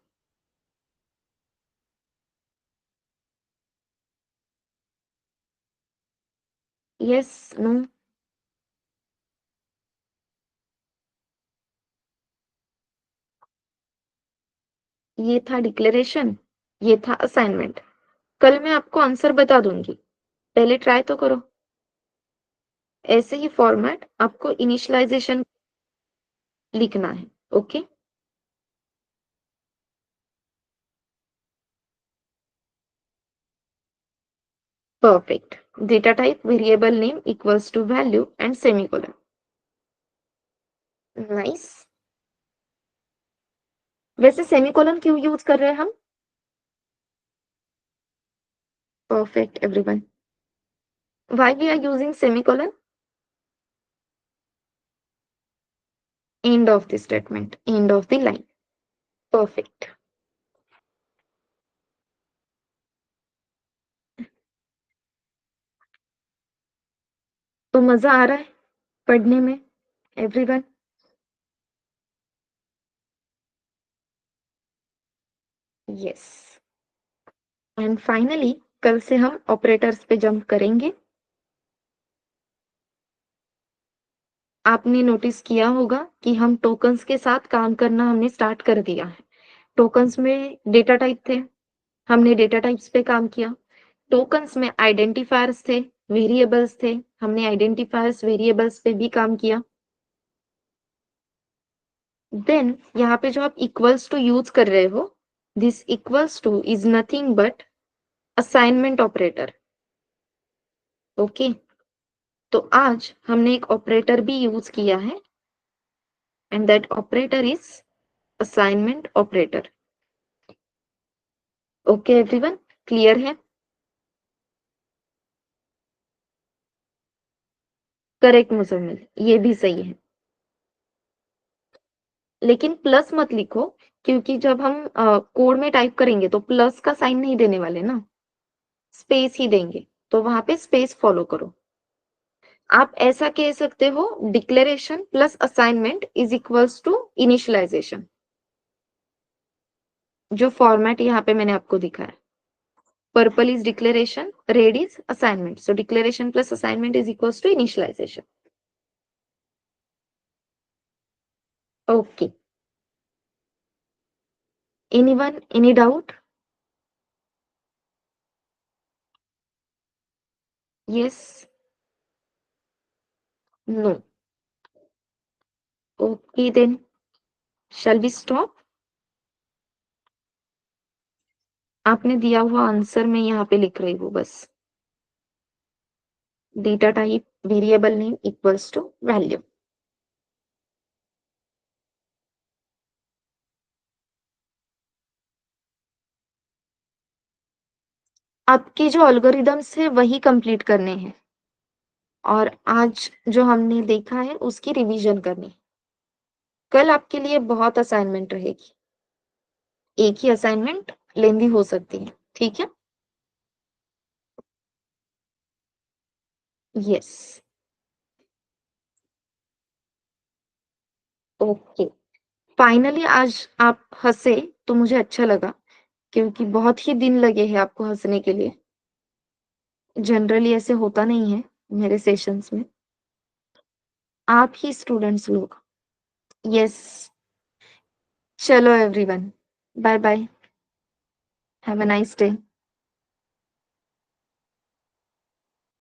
Yes, no? ये था डिक्लेरेशन, ये था असाइनमेंट। कल मैं आपको आंसर बता दूंगी, पहले ट्राई तो करो। ऐसे ही फॉर्मेट आपको इनिशियलाइजेशन लिखना है। Okay? Perfect. Data type variable name equals to value and semicolon. Nice. वैसे सेमीकोलन क्यों यूज कर रहे हैं हम? Perfect everyone. Why we are using semicolon? End of the statement, end of the line. Perfect. तो मजा आ रहा है पढ़ने में एवरीवन? यस। एंड फाइनली कल से हम ऑपरेटर्स पे जंप करेंगे। आपने नोटिस किया होगा कि हम टोकन्स के साथ काम करना हमने स्टार्ट कर दिया है। टोकन्स में डेटा टाइप थे, हमने डेटा टाइप्स पे काम किया। टोकन्स में आइडेंटिफायर्स थे, वेरिएबल्स थे, हमने आइडेंटिफायर्स वेरिएबल्स पे भी काम किया। देन यहाँ पे जो आप इक्वल्स टू यूज कर रहे हो, this equals two is nothing but assignment operator. Okay? तो आज हमने एक ऑपरेटर भी यूज किया है and that operator is assignment operator. Okay everyone, clear है? करेक्ट मुजम्मिल, ये भी सही है। लेकिन प्लस मत लिखो, क्योंकि जब हम कोड में टाइप करेंगे तो प्लस का साइन नहीं देने वाले ना, स्पेस ही देंगे। तो वहां पे स्पेस फॉलो करो। आप ऐसा कह सकते हो, declaration plus assignment is equals to initialization, जो फॉर्मेट यहाँ पे मैंने आपको दिखाया। Purple is declaration, red is assignment, so declaration plus assignment is equals to initialization. Okay, anyone, any doubt? Yes, no? Okay then, shall we stop? आपने दिया हुआ answer मैं यहाँ पे लिख रही हूँ बस। Data type variable name equals to value. आपके जो एल्गोरिदम्स है वही कंप्लीट करने हैं, और आज जो हमने देखा है उसकी रिवीजन करनी। कल आपके लिए बहुत असाइनमेंट रहेगी, एक ही असाइनमेंट लेंदी हो सकती है, ठीक है? यस। ओके, फाइनली आज आप हंसे तो मुझे अच्छा लगा, क्योंकि बहुत ही दिन लगे हैं आपको हंसने के लिए। जनरली ऐसे होता नहीं है मेरे सेशंस में। आप ही स्टूडेंट्स लोग। यस। चलो everyone, Bye bye. Have a nice day.